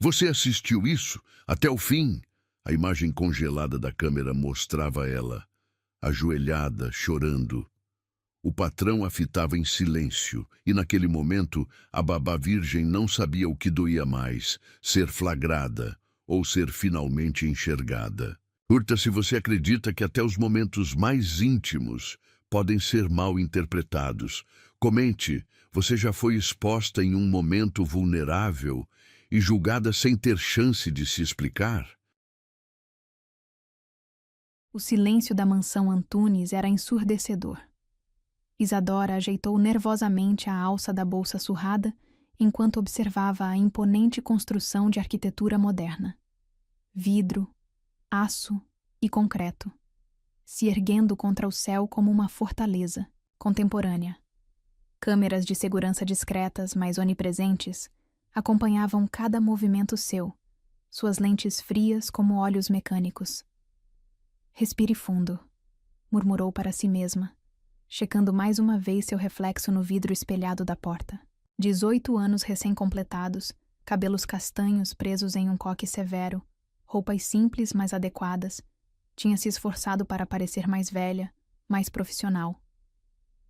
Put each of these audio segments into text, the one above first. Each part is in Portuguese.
Você assistiu isso? Até o fim? A imagem congelada da câmera mostrava ela, ajoelhada, chorando. O patrão a fitava em silêncio, e naquele momento a babá virgem não sabia o que doía mais, ser flagrada ou ser finalmente enxergada. Curta se você acredita que até os momentos mais íntimos podem ser mal interpretados. Comente, você já foi exposta em um momento vulnerável e julgada sem ter chance de se explicar? O silêncio da mansão Antunes era ensurdecedor. Isadora ajeitou nervosamente a alça da bolsa surrada enquanto observava a imponente construção de arquitetura moderna. Vidro, aço e concreto, se erguendo contra o céu como uma fortaleza contemporânea. Câmeras de segurança discretas, mas onipresentes, acompanhavam cada movimento seu, suas lentes frias como olhos mecânicos. Respire fundo, murmurou para si mesma, checando mais uma vez seu reflexo no vidro espelhado da porta. 18 anos recém-completados, cabelos castanhos presos em um coque severo, roupas simples mas adequadas, tinha se esforçado para parecer mais velha, mais profissional,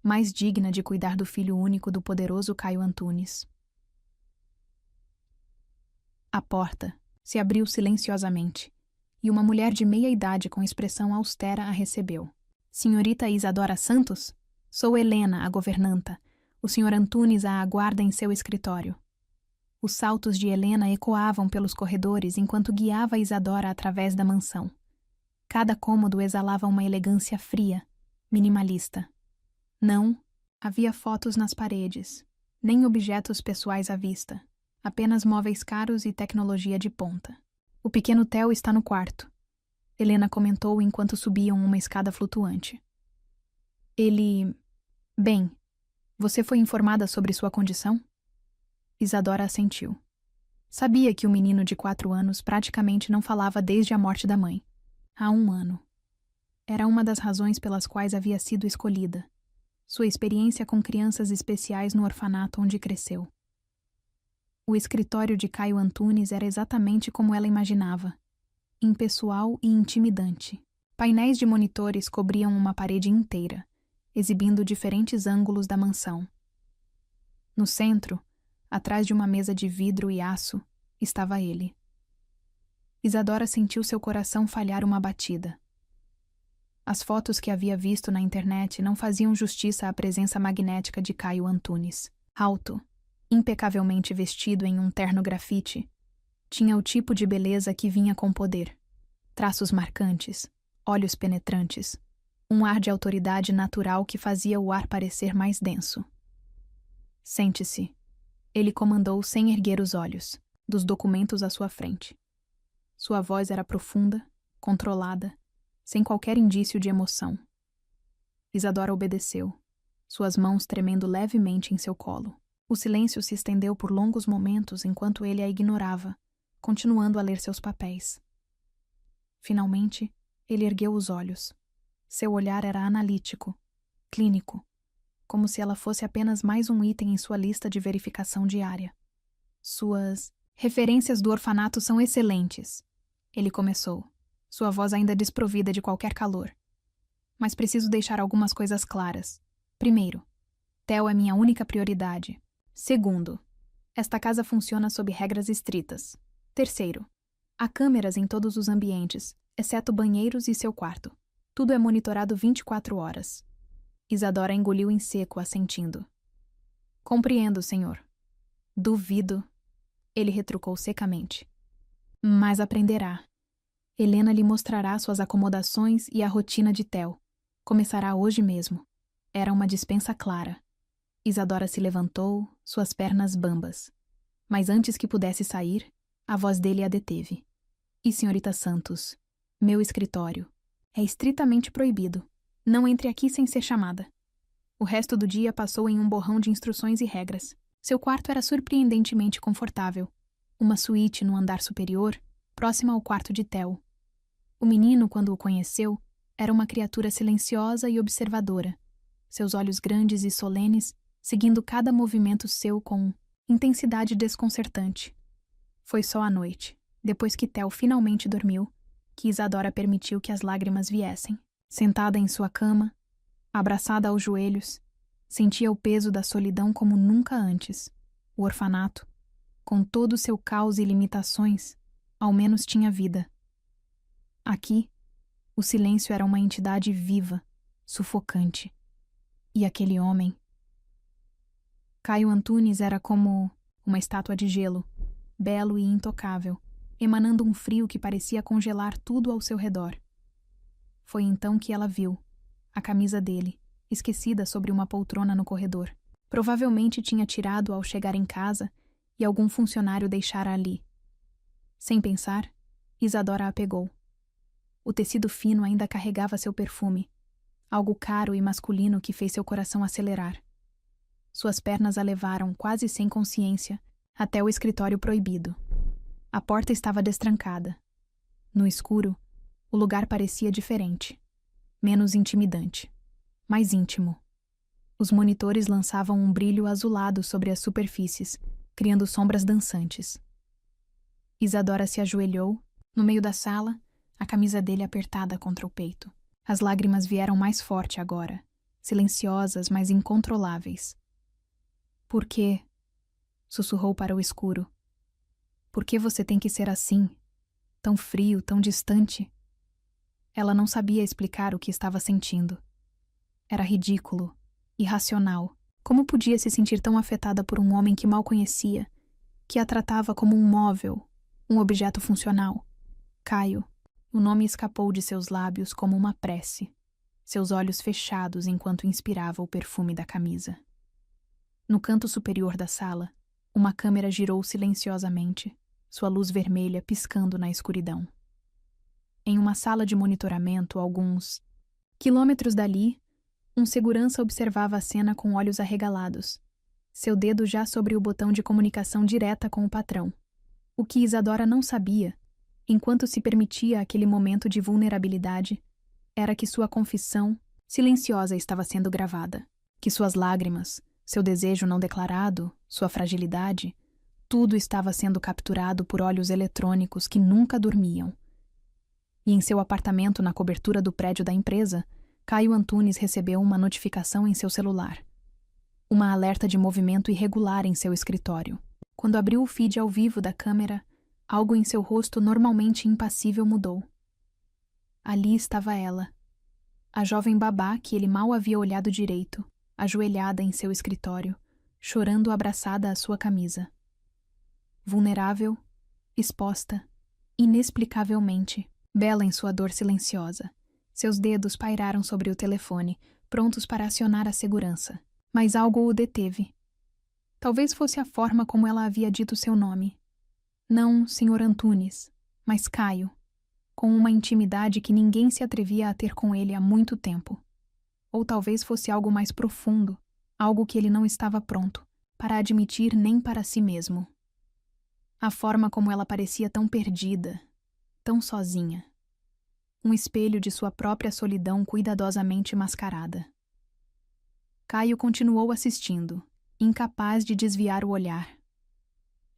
mais digna de cuidar do filho único do poderoso Caio Antunes. A porta se abriu silenciosamente, e uma mulher de meia idade com expressão austera a recebeu. Senhorita Isadora Santos? Sou Helena, a governanta. O senhor Antunes a aguarda em seu escritório. Os saltos de Helena ecoavam pelos corredores enquanto guiava Isadora através da mansão. Cada cômodo exalava uma elegância fria, minimalista. Não havia fotos nas paredes, nem objetos pessoais à vista, apenas móveis caros e tecnologia de ponta. O pequeno Theo está no quarto, Helena comentou enquanto subiam uma escada flutuante. Ele... Bem, você foi informada sobre sua condição? Isadora assentiu. Sabia que o menino de 4 anos praticamente não falava desde a morte da mãe. Há 1 ano. Era uma das razões pelas quais havia sido escolhida. Sua experiência com crianças especiais no orfanato onde cresceu. O escritório de Caio Antunes era exatamente como ela imaginava. Impessoal e intimidante. Painéis de monitores cobriam uma parede inteira, exibindo diferentes ângulos da mansão. No centro, atrás de uma mesa de vidro e aço, estava ele. Isadora sentiu seu coração falhar uma batida. As fotos que havia visto na internet não faziam justiça à presença magnética de Caio Antunes. Alto, impecavelmente vestido em um terno grafite, tinha o tipo de beleza que vinha com poder. Traços marcantes, olhos penetrantes, um ar de autoridade natural que fazia o ar parecer mais denso. Sente-se. Ele comandou sem erguer os olhos, dos documentos à sua frente. Sua voz era profunda, controlada, sem qualquer indício de emoção. Isadora obedeceu, suas mãos tremendo levemente em seu colo. O silêncio se estendeu por longos momentos enquanto ele a ignorava, continuando a ler seus papéis. Finalmente, ele ergueu os olhos. Seu olhar era analítico, clínico, como se ela fosse apenas mais um item em sua lista de verificação diária. Suas referências do orfanato são excelentes, ele começou, sua voz ainda desprovida de qualquer calor. Mas preciso deixar algumas coisas claras. Primeiro, Theo é minha única prioridade. Segundo, esta casa funciona sob regras estritas. Terceiro, há câmeras em todos os ambientes, exceto banheiros e seu quarto. Tudo é monitorado 24 horas. Isadora engoliu em seco, assentindo. Compreendo, senhor. Duvido. Ele retrucou secamente. Mas aprenderá. Helena lhe mostrará suas acomodações e a rotina de Theo. Começará hoje mesmo. Era uma dispensa clara. Isadora se levantou, suas pernas bambas. Mas antes que pudesse sair, a voz dele a deteve. E senhorita Santos, meu escritório. É estritamente proibido. Não entre aqui sem ser chamada. O resto do dia passou em um borrão de instruções e regras. Seu quarto era surpreendentemente confortável. Uma suíte no andar superior, próxima ao quarto de Theo. O menino, quando o conheceu, era uma criatura silenciosa e observadora. Seus olhos grandes e solenes, seguindo cada movimento seu com intensidade desconcertante. Foi só à noite, depois que Theo finalmente dormiu, que Isadora permitiu que as lágrimas viessem. Sentada em sua cama, abraçada aos joelhos, sentia o peso da solidão como nunca antes. O orfanato, com todo o seu caos e limitações, ao menos tinha vida. Aqui, o silêncio era uma entidade viva, sufocante. E aquele homem... Caio Antunes era como uma estátua de gelo, belo e intocável, emanando um frio que parecia congelar tudo ao seu redor. Foi então que ela viu a camisa dele, esquecida sobre uma poltrona no corredor. Provavelmente tinha tirado ao chegar em casa e algum funcionário deixara ali. Sem pensar, Isadora a pegou. O tecido fino ainda carregava seu perfume, algo caro e masculino que fez seu coração acelerar. Suas pernas a levaram, quase sem consciência, até o escritório proibido. A porta estava destrancada. No escuro, o lugar parecia diferente. Menos intimidante. Mais íntimo. Os monitores lançavam um brilho azulado sobre as superfícies, criando sombras dançantes. Isadora se ajoelhou, no meio da sala, a camisa dele apertada contra o peito. As lágrimas vieram mais forte agora, silenciosas, mas incontroláveis. Por quê? Sussurrou para o escuro. Por que você tem que ser assim? Tão frio, tão distante? Ela não sabia explicar o que estava sentindo. Era ridículo, irracional. Como podia se sentir tão afetada por um homem que mal conhecia, que a tratava como um móvel, um objeto funcional? Caio. O nome escapou de seus lábios como uma prece, seus olhos fechados enquanto inspirava o perfume da camisa. No canto superior da sala, uma câmera girou silenciosamente, sua luz vermelha piscando na escuridão. Em uma sala de monitoramento, alguns quilômetros dali, um segurança observava a cena com olhos arregalados, seu dedo já sobre o botão de comunicação direta com o patrão. O que Isadora não sabia, enquanto se permitia aquele momento de vulnerabilidade, era que sua confissão, silenciosa, estava sendo gravada, que suas lágrimas, seu desejo não declarado, sua fragilidade, tudo estava sendo capturado por olhos eletrônicos que nunca dormiam. E em seu apartamento na cobertura do prédio da empresa, Caio Antunes recebeu uma notificação em seu celular. Uma alerta de movimento irregular em seu escritório. Quando abriu o feed ao vivo da câmera, algo em seu rosto normalmente impassível mudou. Ali estava ela, a jovem babá que ele mal havia olhado direito, ajoelhada em seu escritório, chorando abraçada à sua camisa. Vulnerável, exposta, inexplicavelmente, bela em sua dor silenciosa. Seus dedos pairaram sobre o telefone, prontos para acionar a segurança. Mas algo o deteve. Talvez fosse a forma como ela havia dito seu nome. Não Sr. Antunes, mas Caio, com uma intimidade que ninguém se atrevia a ter com ele há muito tempo. Ou talvez fosse algo mais profundo, algo que ele não estava pronto para admitir nem para si mesmo. A forma como ela parecia tão perdida, tão sozinha. Um espelho de sua própria solidão cuidadosamente mascarada. Caio continuou assistindo, incapaz de desviar o olhar.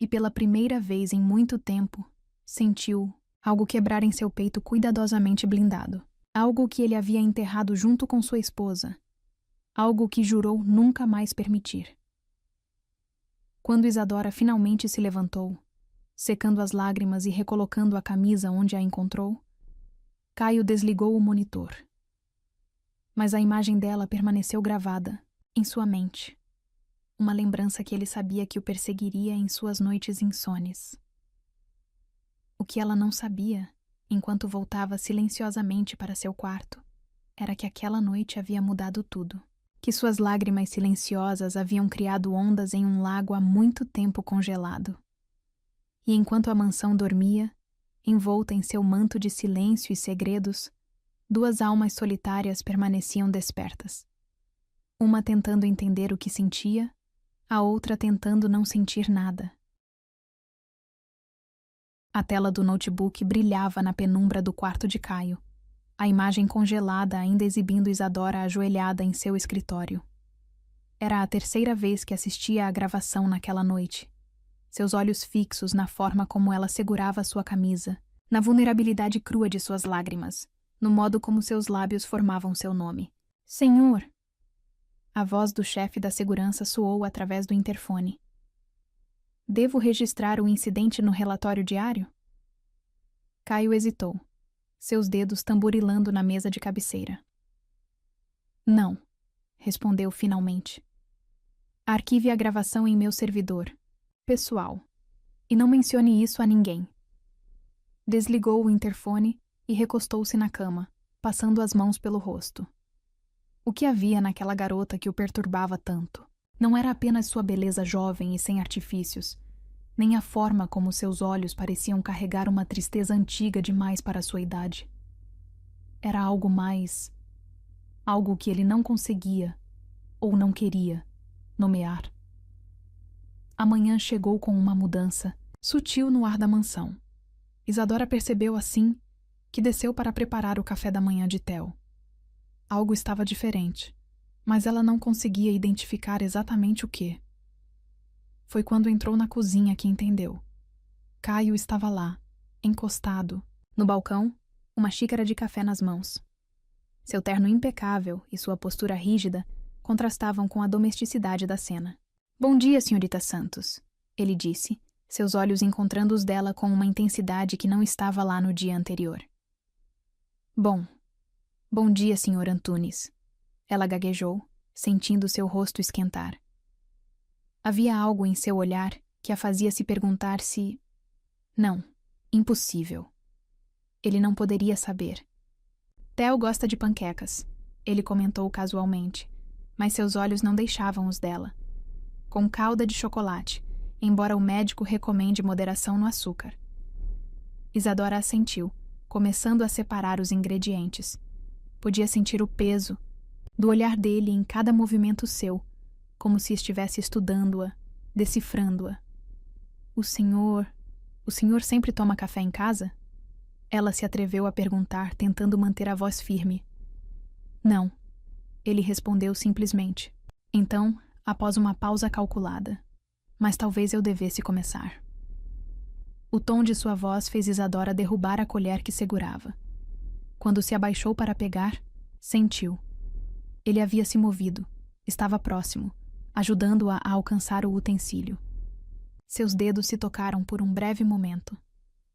E pela primeira vez em muito tempo, sentiu algo quebrar em seu peito cuidadosamente blindado. Algo que ele havia enterrado junto com sua esposa. Algo que jurou nunca mais permitir. Quando Isadora finalmente se levantou, secando as lágrimas e recolocando a camisa onde a encontrou, Caio desligou o monitor. Mas a imagem dela permaneceu gravada, em sua mente. Uma lembrança que ele sabia que o perseguiria em suas noites insones. O que ela não sabia, enquanto voltava silenciosamente para seu quarto, era que aquela noite havia mudado tudo. Que suas lágrimas silenciosas haviam criado ondas em um lago há muito tempo congelado. E enquanto a mansão dormia, envolta em seu manto de silêncio e segredos, duas almas solitárias permaneciam despertas. Uma tentando entender o que sentia, a outra tentando não sentir nada. A tela do notebook brilhava na penumbra do quarto de Caio, a imagem congelada ainda exibindo Isadora ajoelhada em seu escritório. Era a terceira vez que assistia à gravação naquela noite, seus olhos fixos na forma como ela segurava sua camisa, na vulnerabilidade crua de suas lágrimas, no modo como seus lábios formavam seu nome. Senhor! A voz do chefe da segurança soou através do interfone. Devo registrar o incidente no relatório diário? Caio hesitou, seus dedos tamborilando na mesa de cabeceira. Não, respondeu finalmente. Arquive a gravação em meu servidor, pessoal, e não mencione isso a ninguém. Desligou o interfone e recostou-se na cama, passando as mãos pelo rosto. O que havia naquela garota que o perturbava tanto? Não era apenas sua beleza jovem e sem artifícios, nem a forma como seus olhos pareciam carregar uma tristeza antiga demais para sua idade. Era algo mais... algo que ele não conseguia, ou não queria, nomear. A manhã chegou com uma mudança, sutil no ar da mansão. Isadora percebeu assim que desceu para preparar o café da manhã de Theo. Algo estava diferente, mas ela não conseguia identificar exatamente o que. Foi quando entrou na cozinha que entendeu. Caio estava lá, encostado, no balcão, uma xícara de café nas mãos. Seu terno impecável e sua postura rígida contrastavam com a domesticidade da cena. Bom dia, senhorita Santos, ele disse, seus olhos encontrando os dela com uma intensidade que não estava lá no dia anterior. Bom dia, senhor Antunes. Ela gaguejou, sentindo seu rosto esquentar. Havia algo em seu olhar que a fazia se perguntar se... Não, impossível. Ele não poderia saber. Theo gosta de panquecas, ele comentou casualmente, mas seus olhos não deixavam os dela. Com calda de chocolate, embora o médico recomende moderação no açúcar. Isadora assentiu, começando a separar os ingredientes. Podia sentir o peso do olhar dele em cada movimento seu, como se estivesse estudando-a, decifrando-a. O senhor sempre toma café em casa? Ela se atreveu a perguntar, tentando manter a voz firme. Não, ele respondeu simplesmente. Então, após uma pausa calculada, mas talvez eu devesse começar. O tom de sua voz fez Isadora derrubar a colher que segurava. Quando se abaixou para pegar, sentiu. Ele havia se movido, estava próximo, ajudando-a a alcançar o utensílio. Seus dedos se tocaram por um breve momento,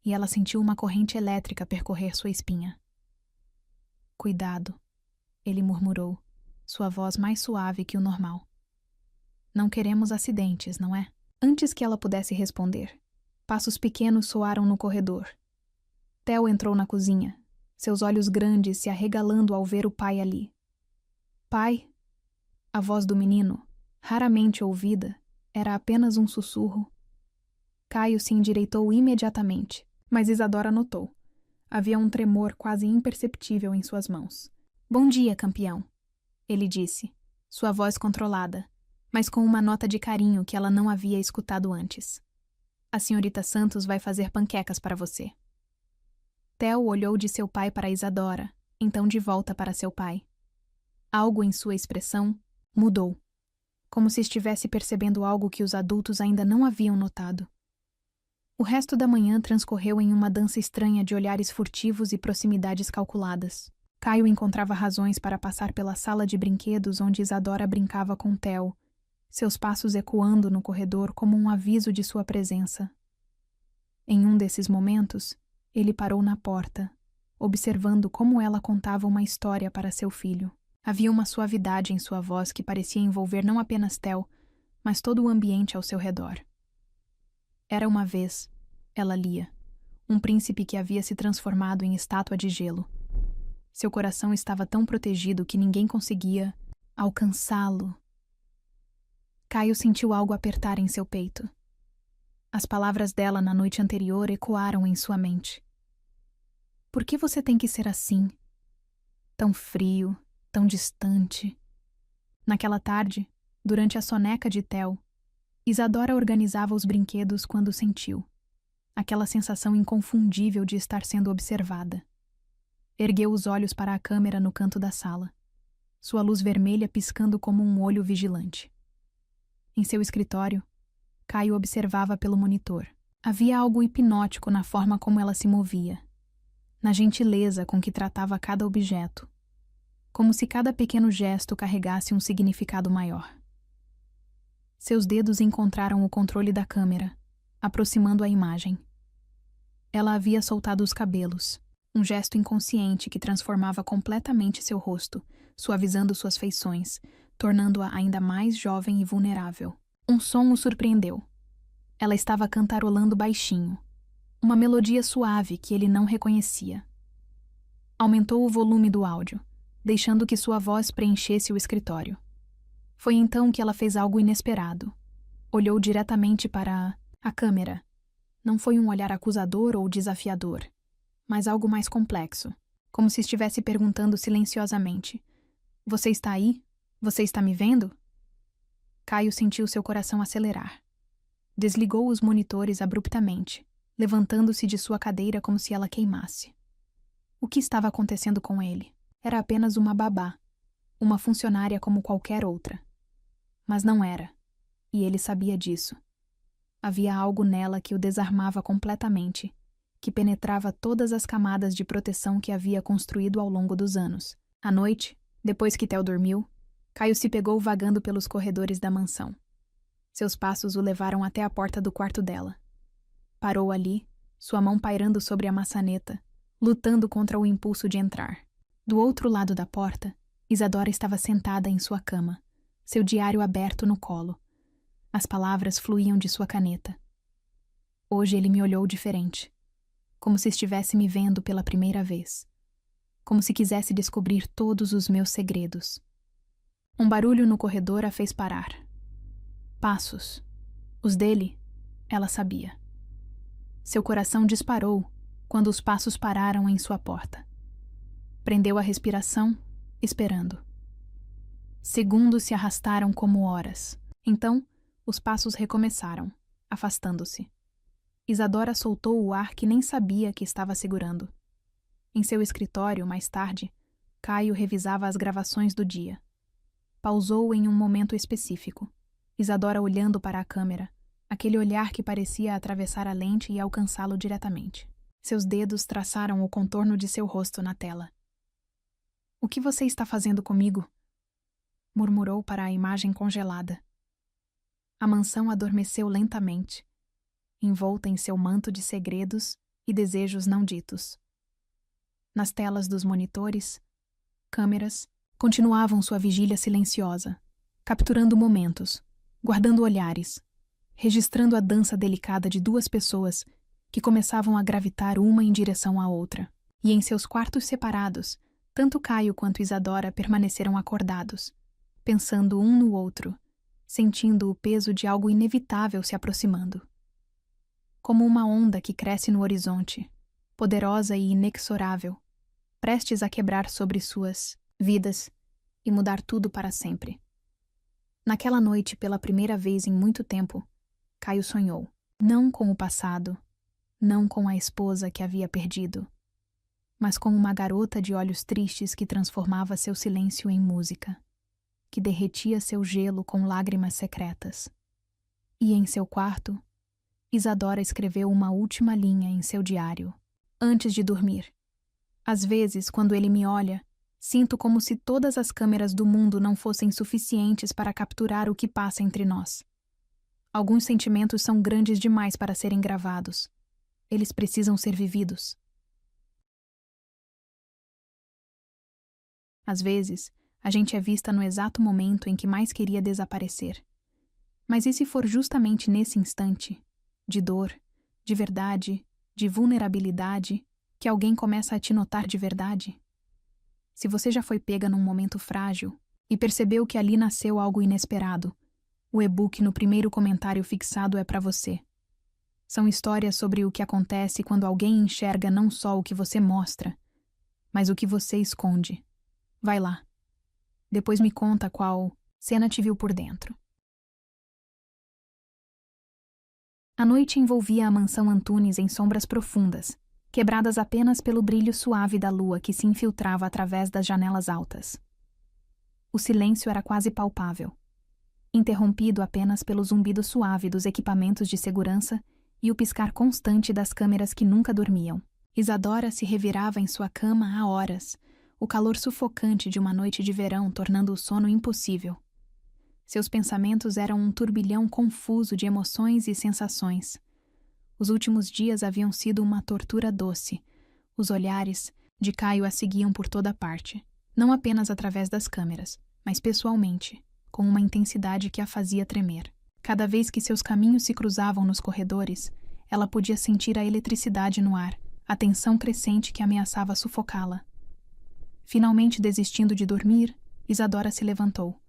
e ela sentiu uma corrente elétrica percorrer sua espinha. Cuidado, ele murmurou, sua voz mais suave que o normal. Não queremos acidentes, não é? Antes que ela pudesse responder, passos pequenos soaram no corredor. Theo entrou na cozinha, seus olhos grandes se arregalando ao ver o pai ali. Pai? A voz do menino, raramente ouvida, era apenas um sussurro. Caio se endireitou imediatamente, mas Isadora notou. Havia um tremor quase imperceptível em suas mãos. Bom dia, campeão, ele disse, sua voz controlada, mas com uma nota de carinho que ela não havia escutado antes. A senhorita Santos vai fazer panquecas para você. Theo olhou de seu pai para Isadora, então de volta para seu pai. Algo em sua expressão mudou, como se estivesse percebendo algo que os adultos ainda não haviam notado. O resto da manhã transcorreu em uma dança estranha de olhares furtivos e proximidades calculadas. Caio encontrava razões para passar pela sala de brinquedos onde Isadora brincava com Theo, seus passos ecoando no corredor como um aviso de sua presença. Em um desses momentos, ele parou na porta, observando como ela contava uma história para seu filho. Havia uma suavidade em sua voz que parecia envolver não apenas Theo, mas todo o ambiente ao seu redor. Era uma vez, ela lia, um príncipe que havia se transformado em estátua de gelo. Seu coração estava tão protegido que ninguém conseguia alcançá-lo. Caio sentiu algo apertar em seu peito. As palavras dela na noite anterior ecoaram em sua mente. Por que você tem que ser assim? Tão frio, tão distante. Naquela tarde, durante a soneca de Theo, Isadora organizava os brinquedos quando sentiu. Aquela sensação inconfundível de estar sendo observada. Ergueu os olhos para a câmera no canto da sala, sua luz vermelha piscando como um olho vigilante. Em seu escritório, Caio observava pelo monitor. Havia algo hipnótico na forma como ela se movia, na gentileza com que tratava cada objeto, como se cada pequeno gesto carregasse um significado maior. Seus dedos encontraram o controle da câmera, aproximando a imagem. Ela havia soltado os cabelos, um gesto inconsciente que transformava completamente seu rosto, suavizando suas feições, tornando-a ainda mais jovem e vulnerável. Um som o surpreendeu. Ela estava cantarolando baixinho, uma melodia suave que ele não reconhecia. Aumentou o volume do áudio, deixando que sua voz preenchesse o escritório. Foi então que ela fez algo inesperado. Olhou diretamente para a câmera. Não foi um olhar acusador ou desafiador, mas algo mais complexo, como se estivesse perguntando silenciosamente: "Você está aí? Você está me vendo?" Caio sentiu seu coração acelerar. Desligou os monitores abruptamente, levantando-se de sua cadeira como se ela queimasse. O que estava acontecendo com ele? Era apenas uma babá, uma funcionária como qualquer outra. Mas não era, e ele sabia disso. Havia algo nela que o desarmava completamente, que penetrava todas as camadas de proteção que havia construído ao longo dos anos. À noite, depois que Theo dormiu, Caio se pegou vagando pelos corredores da mansão. Seus passos o levaram até a porta do quarto dela. Parou ali, sua mão pairando sobre a maçaneta, lutando contra o impulso de entrar. Do outro lado da porta, Isadora estava sentada em sua cama, seu diário aberto no colo. As palavras fluíam de sua caneta. Hoje ele me olhou diferente, como se estivesse me vendo pela primeira vez, como se quisesse descobrir todos os meus segredos. Um barulho no corredor a fez parar. Passos. Os dele, ela sabia. Seu coração disparou quando os passos pararam em sua porta. Prendeu a respiração, esperando. Segundos se arrastaram como horas. Então, os passos recomeçaram, afastando-se. Isadora soltou o ar que nem sabia que estava segurando. Em seu escritório, mais tarde, Caio revisava as gravações do dia. Pausou em um momento específico. Isadora olhando para a câmera, aquele olhar que parecia atravessar a lente e alcançá-lo diretamente. Seus dedos traçaram o contorno de seu rosto na tela. "O que você está fazendo comigo?" murmurou para a imagem congelada. A mansão adormeceu lentamente, envolta em seu manto de segredos e desejos não ditos. Nas telas dos monitores, câmeras continuavam sua vigília silenciosa, capturando momentos, guardando olhares, registrando a dança delicada de duas pessoas que começavam a gravitar uma em direção à outra. E em seus quartos separados, tanto Caio quanto Isadora permaneceram acordados, pensando um no outro, sentindo o peso de algo inevitável se aproximando. Como uma onda que cresce no horizonte, poderosa e inexorável, prestes a quebrar sobre suas vidas e mudar tudo para sempre. Naquela noite, pela primeira vez em muito tempo, Caio sonhou, não com o passado, não com a esposa que havia perdido, mas com uma garota de olhos tristes que transformava seu silêncio em música, que derretia seu gelo com lágrimas secretas. E em seu quarto, Isadora escreveu uma última linha em seu diário, antes de dormir. Às vezes, quando ele me olha, sinto como se todas as câmeras do mundo não fossem suficientes para capturar o que passa entre nós. Alguns sentimentos são grandes demais para serem gravados. Eles precisam ser vividos. Às vezes, a gente é vista no exato momento em que mais queria desaparecer. Mas e se for justamente nesse instante, de dor, de verdade, de vulnerabilidade, que alguém começa a te notar de verdade? Se você já foi pega num momento frágil e percebeu que ali nasceu algo inesperado, o e-book no primeiro comentário fixado é para você. São histórias sobre o que acontece quando alguém enxerga não só o que você mostra, mas o que você esconde. Vai lá. Depois me conta qual cena te viu por dentro. A noite envolvia a mansão Antunes em sombras profundas, quebradas apenas pelo brilho suave da lua que se infiltrava através das janelas altas. O silêncio era quase palpável. interrompido apenas pelo zumbido suave dos equipamentos de segurança e o piscar constante das câmeras que nunca dormiam. Isadora se revirava em sua cama há horas, o calor sufocante de uma noite de verão tornando o sono impossível. Seus pensamentos eram um turbilhão confuso de emoções e sensações. Os últimos dias haviam sido uma tortura doce. Os olhares de Caio a seguiam por toda parte, não apenas através das câmeras, mas pessoalmente, com uma intensidade que a fazia tremer. Cada vez que seus caminhos se cruzavam nos corredores, ela podia sentir a eletricidade no ar, a tensão crescente que ameaçava sufocá-la. Finalmente desistindo de dormir, Isadora se levantou.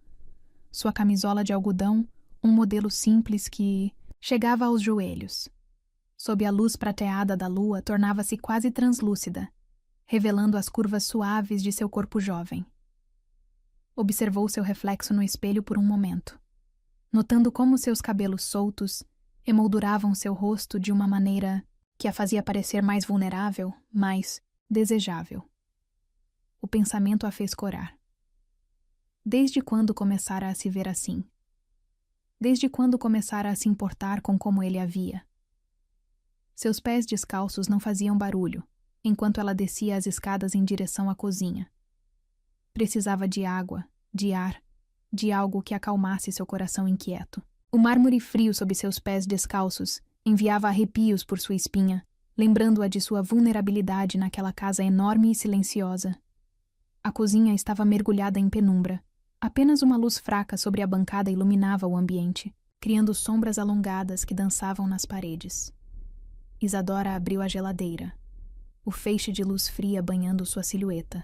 Sua camisola de algodão, um modelo simples que chegava aos joelhos. Sob a luz prateada da lua, tornava-se quase translúcida, revelando as curvas suaves de seu corpo jovem. Observou seu reflexo no espelho por um momento, notando como seus cabelos soltos emolduravam seu rosto de uma maneira que a fazia parecer mais vulnerável, mais desejável. O pensamento a fez corar. Desde quando começara a se ver assim? Desde quando começara a se importar com como ele a via? Seus pés descalços não faziam barulho, enquanto ela descia as escadas em direção à cozinha. Precisava de água, de ar, de algo que acalmasse seu coração inquieto. O mármore frio sob seus pés descalços enviava arrepios por sua espinha, lembrando-a de sua vulnerabilidade naquela casa enorme e silenciosa. A cozinha estava mergulhada em penumbra. Apenas uma luz fraca sobre a bancada iluminava o ambiente, criando sombras alongadas que dançavam nas paredes. Isadora abriu a geladeira, o feixe de luz fria banhando sua silhueta,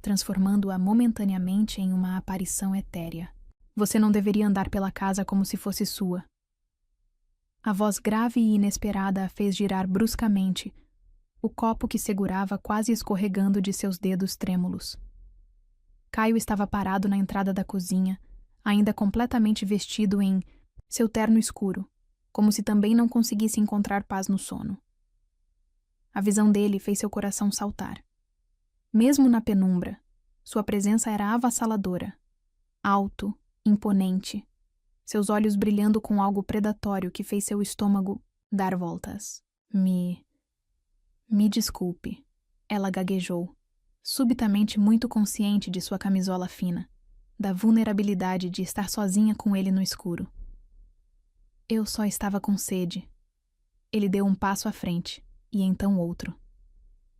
transformando-a momentaneamente em uma aparição etérea. Você não deveria andar pela casa como se fosse sua. A voz grave e inesperada a fez girar bruscamente, o copo que segurava quase escorregando de seus dedos trêmulos. Caio estava parado na entrada da cozinha, ainda completamente vestido em seu terno escuro, como se também não conseguisse encontrar paz no sono. A visão dele fez seu coração saltar. Mesmo na penumbra, sua presença era avassaladora, alto, imponente, seus olhos brilhando com algo predatório que fez seu estômago dar voltas. Me desculpe, ela gaguejou, subitamente muito consciente de sua camisola fina, da vulnerabilidade de estar sozinha com ele no escuro. Eu só estava com sede. Ele deu um passo à frente, e então outro.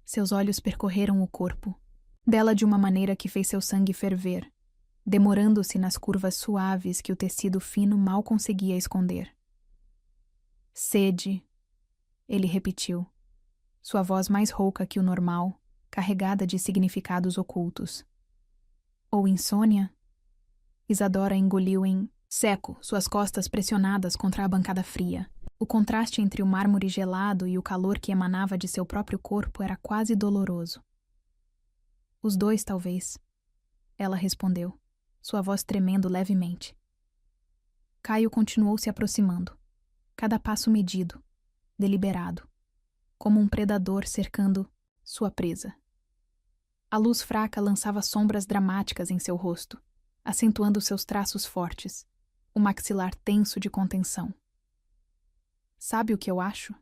Seus olhos percorreram o corpo, dela de uma maneira que fez seu sangue ferver, demorando-se nas curvas suaves que o tecido fino mal conseguia esconder. Sede, ele repetiu, sua voz mais rouca que o normal, carregada de significados ocultos. Ou insônia? Isadora engoliu em seco, suas costas pressionadas contra a bancada fria. O contraste entre o mármore gelado e o calor que emanava de seu próprio corpo era quase doloroso. Os dois, talvez, ela respondeu, sua voz tremendo levemente. Caio continuou se aproximando, cada passo medido, deliberado, como um predador cercando sua presa. A luz fraca lançava sombras dramáticas em seu rosto, acentuando seus traços fortes, o maxilar tenso de contenção. Sabe o que eu acho?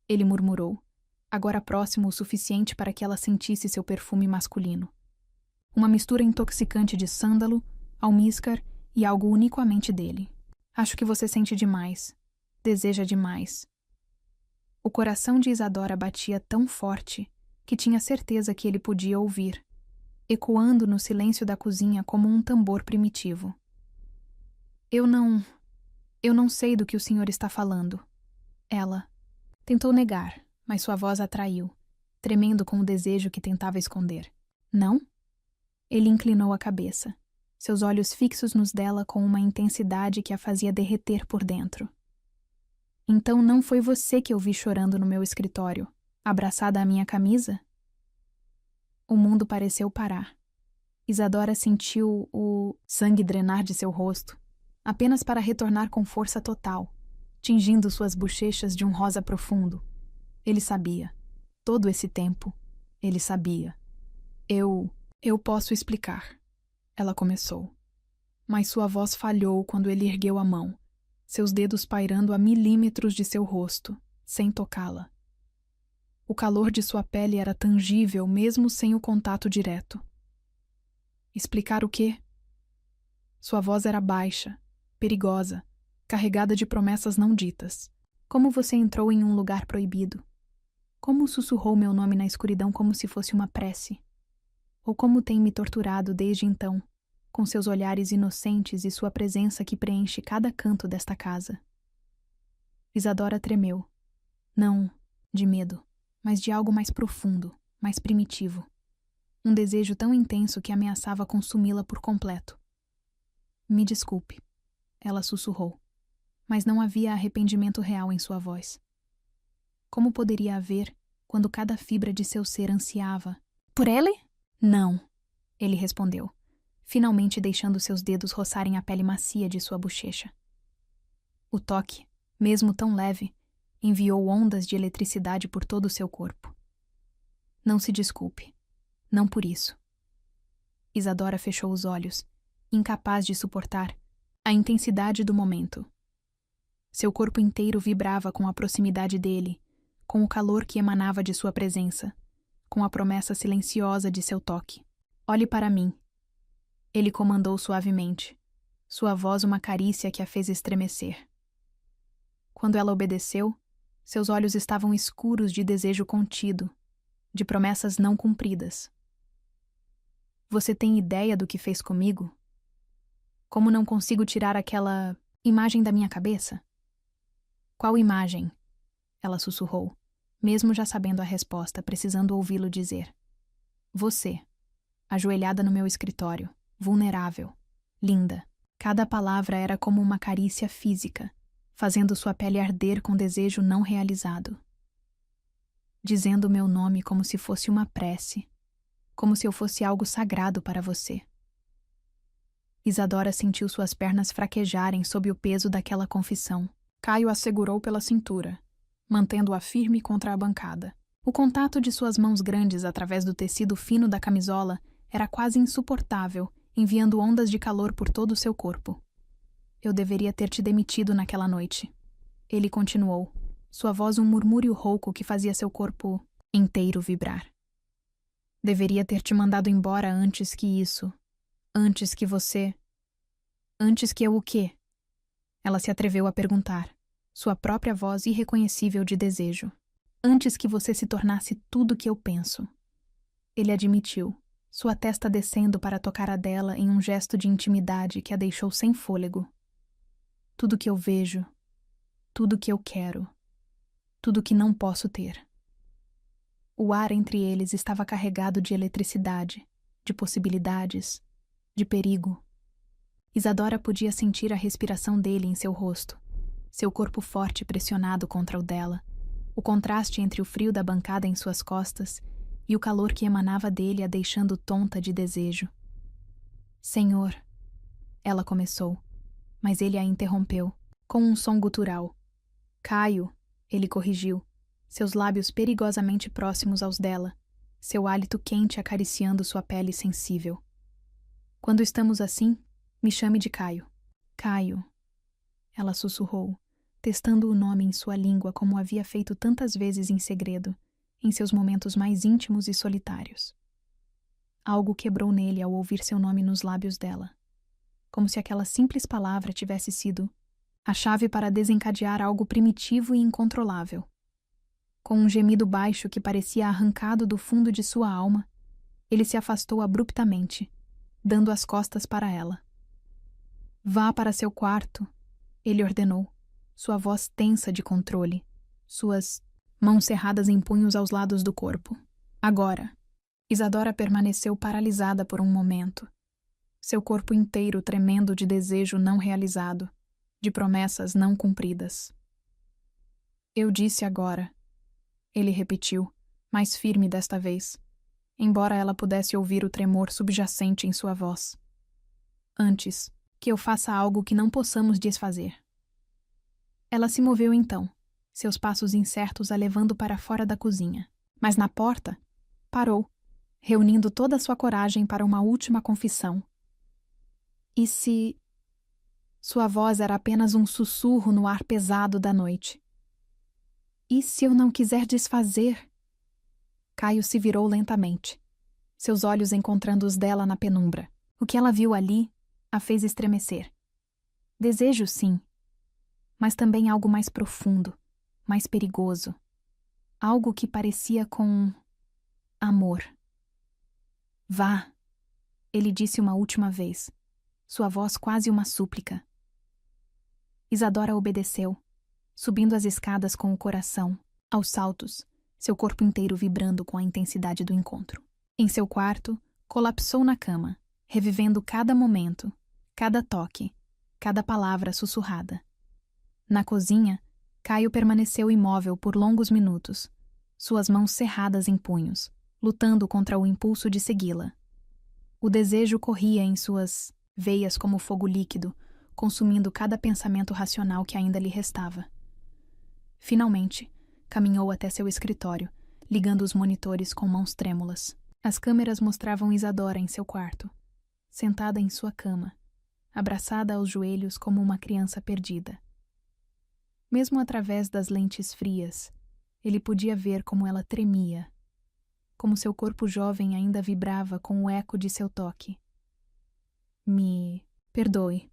Ele murmurou, agora próximo o suficiente para que ela sentisse seu perfume masculino. Uma mistura intoxicante de sândalo, almíscar e algo uniquamente dele. Acho que você sente demais, deseja demais. O coração de Isadora batia tão forte que tinha certeza que ele podia ouvir, ecoando no silêncio da cozinha como um tambor primitivo. Eu não sei do que o senhor está falando. Ela tentou negar, mas sua voz atraiu, tremendo com o desejo que tentava esconder. Não? Ele inclinou a cabeça, seus olhos fixos nos dela com uma intensidade que a fazia derreter por dentro. Então não foi você que eu vi chorando no meu escritório, abraçada à minha camisa? O mundo pareceu parar. Isadora sentiu o sangue drenar de seu rosto, apenas para retornar com força total, tingindo suas bochechas de um rosa profundo. Ele sabia. Todo esse tempo, ele sabia. Eu posso explicar. Ela começou. Mas sua voz falhou quando ele ergueu a mão, seus dedos pairando a milímetros de seu rosto, sem tocá-la. O calor de sua pele era tangível mesmo sem o contato direto. Explicar o quê? Sua voz era baixa, perigosa, carregada de promessas não ditas. Como você entrou em um lugar proibido? Como sussurrou meu nome na escuridão como se fosse uma prece? Ou como tem me torturado desde então, com seus olhares inocentes e sua presença que preenche cada canto desta casa? Isadora tremeu. Não de medo, mas de algo mais profundo, mais primitivo. Um desejo tão intenso que ameaçava consumi-la por completo. Me desculpe, ela sussurrou, mas não havia arrependimento real em sua voz. Como poderia haver quando cada fibra de seu ser ansiava? Por ele? Não, ele respondeu, finalmente deixando seus dedos roçarem a pele macia de sua bochecha. O toque, mesmo tão leve, enviou ondas de eletricidade por todo o seu corpo. Não se desculpe. Não por isso. Isadora fechou os olhos, incapaz de suportar a intensidade do momento. Seu corpo inteiro vibrava com a proximidade dele, com o calor que emanava de sua presença, com a promessa silenciosa de seu toque. Olhe para mim. Ele comandou suavemente, sua voz uma carícia que a fez estremecer. Quando ela obedeceu, seus olhos estavam escuros de desejo contido, de promessas não cumpridas. Você tem ideia do que fez comigo? Como não consigo tirar aquela imagem da minha cabeça? Qual imagem? Ela sussurrou, mesmo já sabendo a resposta, precisando ouvi-lo dizer. Você, ajoelhada no meu escritório, vulnerável, linda. Cada palavra era como uma carícia física, fazendo sua pele arder com desejo não realizado. Dizendo meu nome como se fosse uma prece, como se eu fosse algo sagrado para você. Isadora sentiu suas pernas fraquejarem sob o peso daquela confissão. Caio a segurou pela cintura, mantendo-a firme contra a bancada. O contato de suas mãos grandes através do tecido fino da camisola era quase insuportável, enviando ondas de calor por todo o seu corpo. Eu deveria ter te demitido naquela noite. Ele continuou, sua voz um murmúrio rouco que fazia seu corpo inteiro vibrar. Deveria ter te mandado embora antes que isso. Antes que você... Antes que eu o quê? Ela se atreveu a perguntar, sua própria voz irreconhecível de desejo. Antes que você se tornasse tudo que eu penso. Ele admitiu, sua testa descendo para tocar a dela em um gesto de intimidade que a deixou sem fôlego. Tudo que eu vejo, tudo que eu quero, tudo que não posso ter. O ar entre eles estava carregado de eletricidade, de possibilidades, de perigo. Isadora podia sentir a respiração dele em seu rosto, seu corpo forte pressionado contra o dela, o contraste entre o frio da bancada em suas costas e o calor que emanava dele a deixando tonta de desejo. Senhor, ela começou, mas ele a interrompeu, com um som gutural. Caio, ele corrigiu, seus lábios perigosamente próximos aos dela, seu hálito quente acariciando sua pele sensível. Quando estamos assim, me chame de Caio. Caio, ela sussurrou, testando o nome em sua língua como havia feito tantas vezes em segredo, em seus momentos mais íntimos e solitários. Algo quebrou nele ao ouvir seu nome nos lábios dela, como se aquela simples palavra tivesse sido a chave para desencadear algo primitivo e incontrolável. Com um gemido baixo que parecia arrancado do fundo de sua alma, ele se afastou abruptamente, dando as costas para ela. Vá para seu quarto, ele ordenou, sua voz tensa de controle, suas mãos cerradas em punhos aos lados do corpo. Agora. Isadora permaneceu paralisada por um momento, seu corpo inteiro tremendo de desejo não realizado, de promessas não cumpridas. Eu disse agora, ele repetiu, mais firme desta vez, embora ela pudesse ouvir o tremor subjacente em sua voz. Antes que eu faça algo que não possamos desfazer. Ela se moveu então, seus passos incertos a levando para fora da cozinha, mas na porta, parou, reunindo toda a sua coragem para uma última confissão. E se... Sua voz era apenas um sussurro no ar pesado da noite. E se eu não quiser desfazer? Caio se virou lentamente, seus olhos encontrando os dela na penumbra. O que ela viu ali a fez estremecer. Desejo, sim, mas também algo mais profundo, mais perigoso. Algo que parecia com amor. Vá, ele disse uma última vez, sua voz quase uma súplica. Isadora obedeceu, subindo as escadas com o coração, aos saltos, seu corpo inteiro vibrando com a intensidade do encontro. Em seu quarto, colapsou na cama, revivendo cada momento, cada toque, cada palavra sussurrada. Na cozinha, Caio permaneceu imóvel por longos minutos, suas mãos cerradas em punhos, lutando contra o impulso de segui-la. O desejo corria em suas veias como fogo líquido, consumindo cada pensamento racional que ainda lhe restava. Finalmente, caminhou até seu escritório, ligando os monitores com mãos trêmulas. As câmeras mostravam Isadora em seu quarto, sentada em sua cama, abraçada aos joelhos como uma criança perdida. Mesmo através das lentes frias, ele podia ver como ela tremia, como seu corpo jovem ainda vibrava com o eco de seu toque. Me perdoe,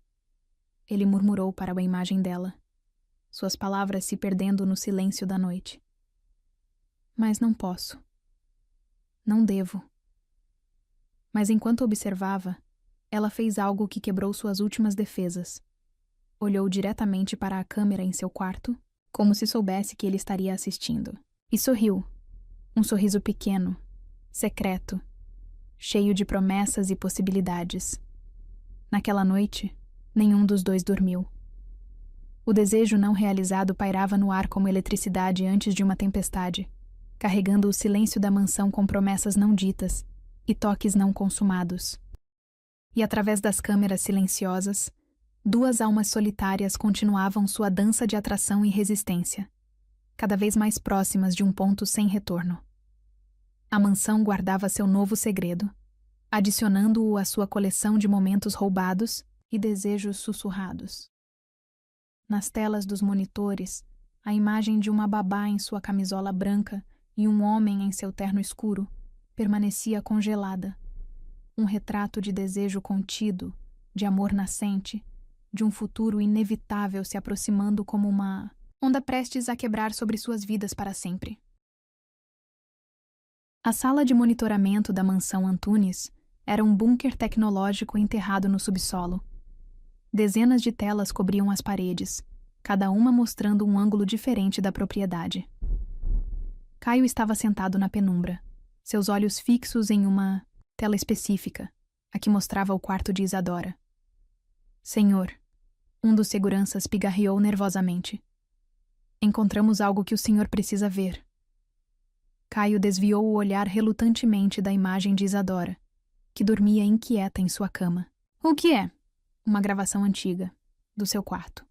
ele murmurou para a imagem dela, suas palavras se perdendo no silêncio da noite. Mas não posso. Não devo. Mas enquanto observava, ela fez algo que quebrou suas últimas defesas. Olhou diretamente para a câmera em seu quarto, como se soubesse que ele estaria assistindo. E sorriu. Um sorriso pequeno, secreto, cheio de promessas e possibilidades. Naquela noite, nenhum dos dois dormiu. O desejo não realizado pairava no ar como eletricidade antes de uma tempestade, carregando o silêncio da mansão com promessas não ditas e toques não consumados. E através das câmeras silenciosas, duas almas solitárias continuavam sua dança de atração e resistência, cada vez mais próximas de um ponto sem retorno. A mansão guardava seu novo segredo, adicionando-o à sua coleção de momentos roubados e desejos sussurrados. Nas telas dos monitores, a imagem de uma babá em sua camisola branca e um homem em seu terno escuro permanecia congelada. Um retrato de desejo contido, de amor nascente, de um futuro inevitável se aproximando como uma onda prestes a quebrar sobre suas vidas para sempre. A sala de monitoramento da mansão Antunes era um bunker tecnológico enterrado no subsolo. Dezenas de telas cobriam as paredes, cada uma mostrando um ângulo diferente da propriedade. Caio estava sentado na penumbra, seus olhos fixos em uma tela específica, a que mostrava o quarto de Isadora. Senhor, um dos seguranças pigarreou nervosamente. Encontramos algo que o senhor precisa ver. Caio desviou o olhar relutantemente da imagem de Isadora, que dormia inquieta em sua cama. O que é? Uma gravação antiga, do seu quarto.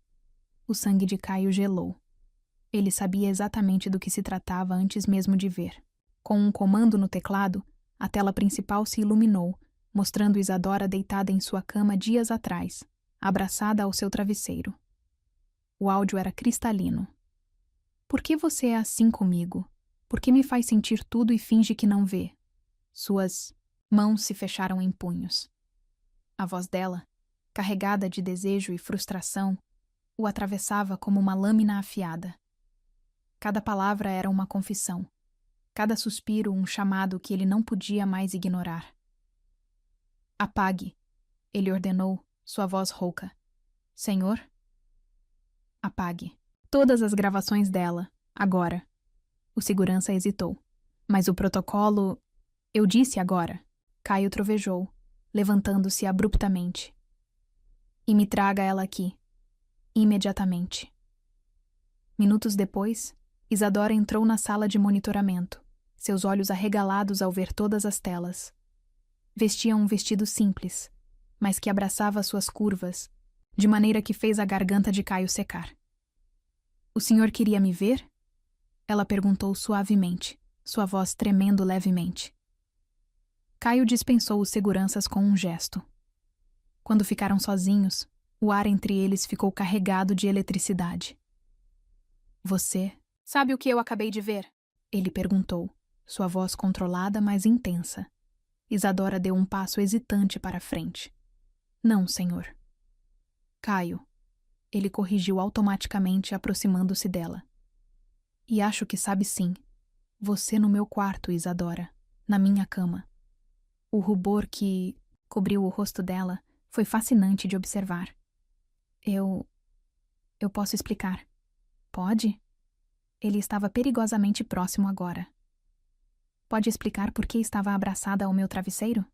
O sangue de Caio gelou. Ele sabia exatamente do que se tratava antes mesmo de ver. Com um comando no teclado, a tela principal se iluminou, mostrando Isadora deitada em sua cama dias atrás, abraçada ao seu travesseiro. O áudio era cristalino. Por que você é assim comigo? Por que me faz sentir tudo e finge que não vê? Suas mãos se fecharam em punhos. A voz dela, carregada de desejo e frustração, o atravessava como uma lâmina afiada. Cada palavra era uma confissão, cada suspiro um chamado que ele não podia mais ignorar. Apague, ele ordenou, sua voz rouca. Senhor? Apague. Todas as gravações dela, agora. O segurança hesitou. Mas o protocolo... Eu disse agora. Caio trovejou, levantando-se abruptamente. E me traga ela aqui. Imediatamente. Minutos depois, Isadora entrou na sala de monitoramento, seus olhos arregalados ao ver todas as telas. Vestia um vestido simples, mas que abraçava suas curvas, de maneira que fez a garganta de Caio secar. O senhor queria me ver? Ela perguntou suavemente, sua voz tremendo levemente. Caio dispensou os seguranças com um gesto. Quando ficaram sozinhos, o ar entre eles ficou carregado de eletricidade. Você sabe o que eu acabei de ver? Ele perguntou, sua voz controlada, mas intensa. Isadora deu um passo hesitante para a frente. Não, senhor. Caio. Ele corrigiu automaticamente, aproximando-se dela. E acho que sabe sim. Você no meu quarto, Isadora. Na minha cama. O rubor que cobriu o rosto dela foi fascinante de observar. Eu posso explicar. Pode? Ele estava perigosamente próximo agora. Pode explicar por que estava abraçada ao meu travesseiro?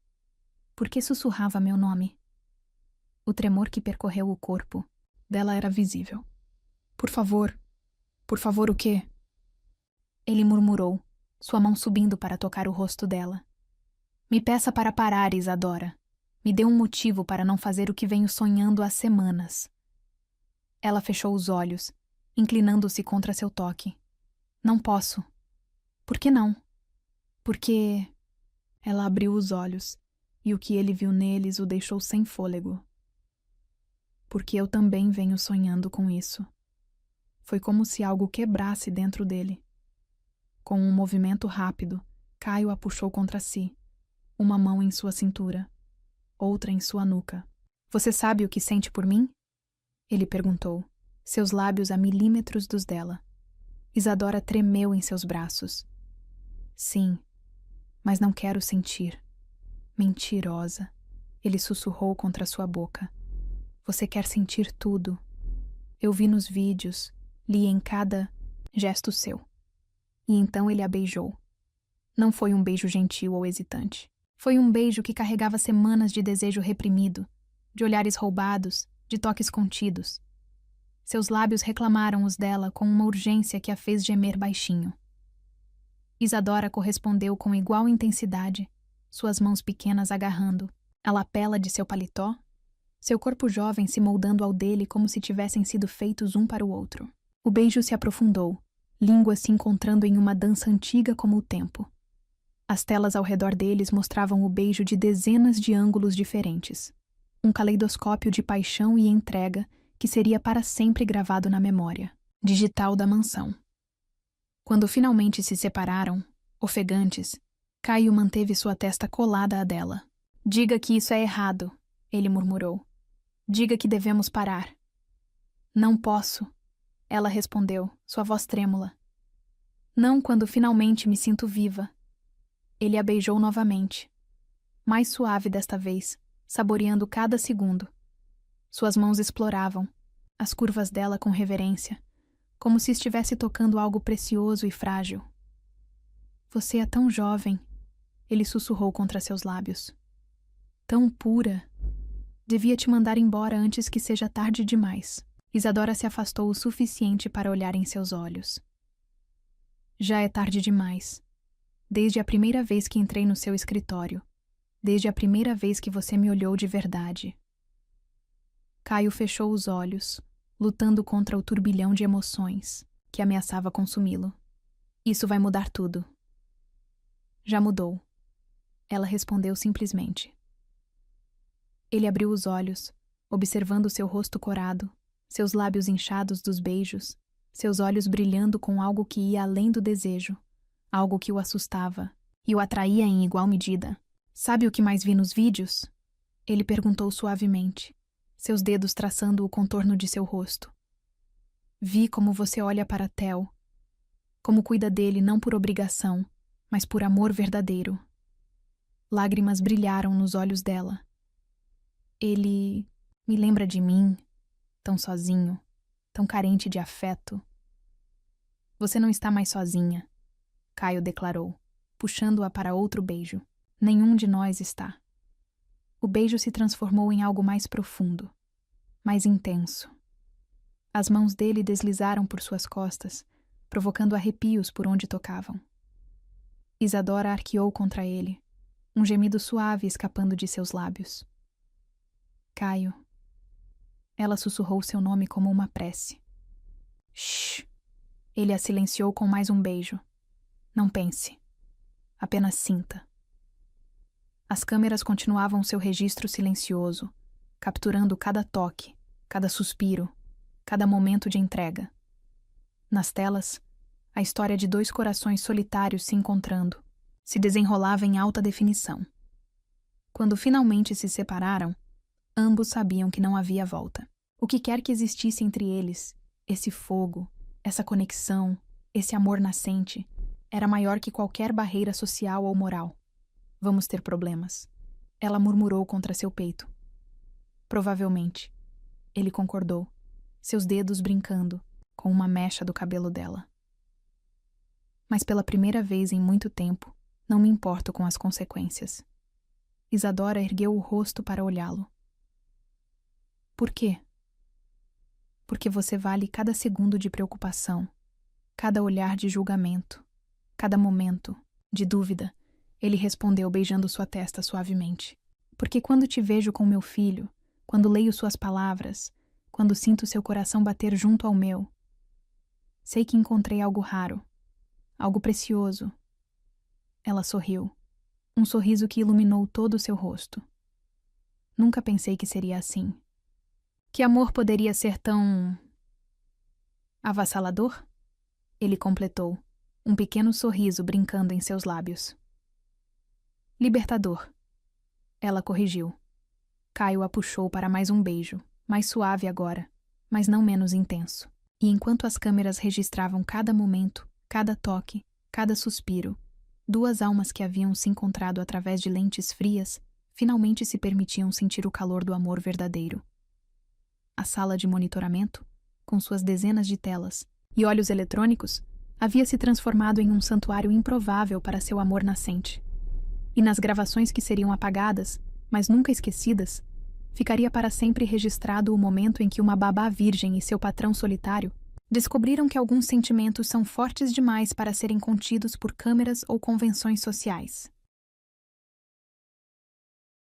Por que sussurrava meu nome? O tremor que percorreu o corpo dela era visível. Por favor o quê? Ele murmurou, sua mão subindo para tocar o rosto dela. Me peça para parar, Isadora. Me dê um motivo para não fazer o que venho sonhando há semanas. Ela fechou os olhos, inclinando-se contra seu toque. Não posso. Por que não? Porque... Ela abriu os olhos, e o que ele viu neles o deixou sem fôlego. Porque eu também venho sonhando com isso. Foi como se algo quebrasse dentro dele. Com um movimento rápido, Caio a puxou contra si, uma mão em sua cintura, outra em sua nuca. Você sabe o que sente por mim? Ele perguntou, seus lábios a milímetros dos dela. Isadora tremeu em seus braços. Sim, mas não quero sentir. Mentirosa. Ele sussurrou contra sua boca. Você quer sentir tudo. Eu vi nos vídeos, li em cada gesto seu. E então ele a beijou. Não foi um beijo gentil ou hesitante. Foi um beijo que carregava semanas de desejo reprimido, de olhares roubados, de toques contidos. Seus lábios reclamaram os dela com uma urgência que a fez gemer baixinho. Isadora correspondeu com igual intensidade, suas mãos pequenas agarrando a lapela de seu paletó, seu corpo jovem se moldando ao dele como se tivessem sido feitos um para o outro. O beijo se aprofundou, línguas se encontrando em uma dança antiga como o tempo. As telas ao redor deles mostravam o beijo de dezenas de ângulos diferentes. Um caleidoscópio de paixão e entrega que seria para sempre gravado na memória digital da mansão. Quando finalmente se separaram, ofegantes, Caio manteve sua testa colada à dela. Diga que isso é errado, ele murmurou. Diga que devemos parar. Não posso, ela respondeu, sua voz trêmula. Não quando finalmente me sinto viva. Ele a beijou novamente. Mais suave desta vez, saboreando cada segundo. Suas mãos exploravam, as curvas dela com reverência, como se estivesse tocando algo precioso e frágil. Você é tão jovem, ele sussurrou contra seus lábios. Tão pura. Devia te mandar embora antes que seja tarde demais. Isadora se afastou o suficiente para olhar em seus olhos. Já é tarde demais. Desde a primeira vez que entrei no seu escritório. Desde a primeira vez que você me olhou de verdade. Caio fechou os olhos, lutando contra o turbilhão de emoções que ameaçava consumi-lo. Isso vai mudar tudo. Já mudou. Ela respondeu simplesmente. Ele abriu os olhos, observando seu rosto corado, seus lábios inchados dos beijos, seus olhos brilhando com algo que ia além do desejo, algo que o assustava e o atraía em igual medida. Sabe o que mais vi nos vídeos? Ele perguntou suavemente, seus dedos traçando o contorno de seu rosto. Vi como você olha para Theo, como cuida dele não por obrigação, mas por amor verdadeiro. Lágrimas brilharam nos olhos dela. Ele me lembra de mim, tão sozinho, tão carente de afeto. Você não está mais sozinha, Caio declarou, puxando-a para outro beijo. Nenhum de nós está. O beijo se transformou em algo mais profundo, mais intenso. As mãos dele deslizaram por suas costas, provocando arrepios por onde tocavam. Isadora arqueou contra ele, um gemido suave escapando de seus lábios. Caio. Ela sussurrou seu nome como uma prece. Shh! Ele a silenciou com mais um beijo. Não pense. Apenas sinta. As câmeras continuavam seu registro silencioso, capturando cada toque, cada suspiro, cada momento de entrega. Nas telas, a história de dois corações solitários se encontrando se desenrolava em alta definição. Quando finalmente se separaram, ambos sabiam que não havia volta. O que quer que existisse entre eles, esse fogo, essa conexão, esse amor nascente, era maior que qualquer barreira social ou moral. Vamos ter problemas. Ela murmurou contra seu peito. Provavelmente. Ele concordou, seus dedos brincando com uma mecha do cabelo dela. Mas pela primeira vez em muito tempo, não me importo com as consequências. Isadora ergueu o rosto para olhá-lo. Por quê? Porque você vale cada segundo de preocupação, cada olhar de julgamento, cada momento de dúvida, ele respondeu beijando sua testa suavemente. Porque quando te vejo com meu filho, quando leio suas palavras, quando sinto seu coração bater junto ao meu, sei que encontrei algo raro, algo precioso. Ela sorriu, um sorriso que iluminou todo o seu rosto. Nunca pensei que seria assim. Que amor poderia ser tão avassalador? Ele completou, um pequeno sorriso brincando em seus lábios. Libertador. Ela corrigiu. Caio a puxou para mais um beijo, mais suave agora, mas não menos intenso. E enquanto as câmeras registravam cada momento, cada toque, cada suspiro, duas almas que haviam se encontrado através de lentes frias, finalmente se permitiam sentir o calor do amor verdadeiro. A sala de monitoramento, com suas dezenas de telas e olhos eletrônicos, havia se transformado em um santuário improvável para seu amor nascente. E nas gravações que seriam apagadas, mas nunca esquecidas, ficaria para sempre registrado o momento em que uma babá virgem e seu patrão solitário descobriram que alguns sentimentos são fortes demais para serem contidos por câmeras ou convenções sociais.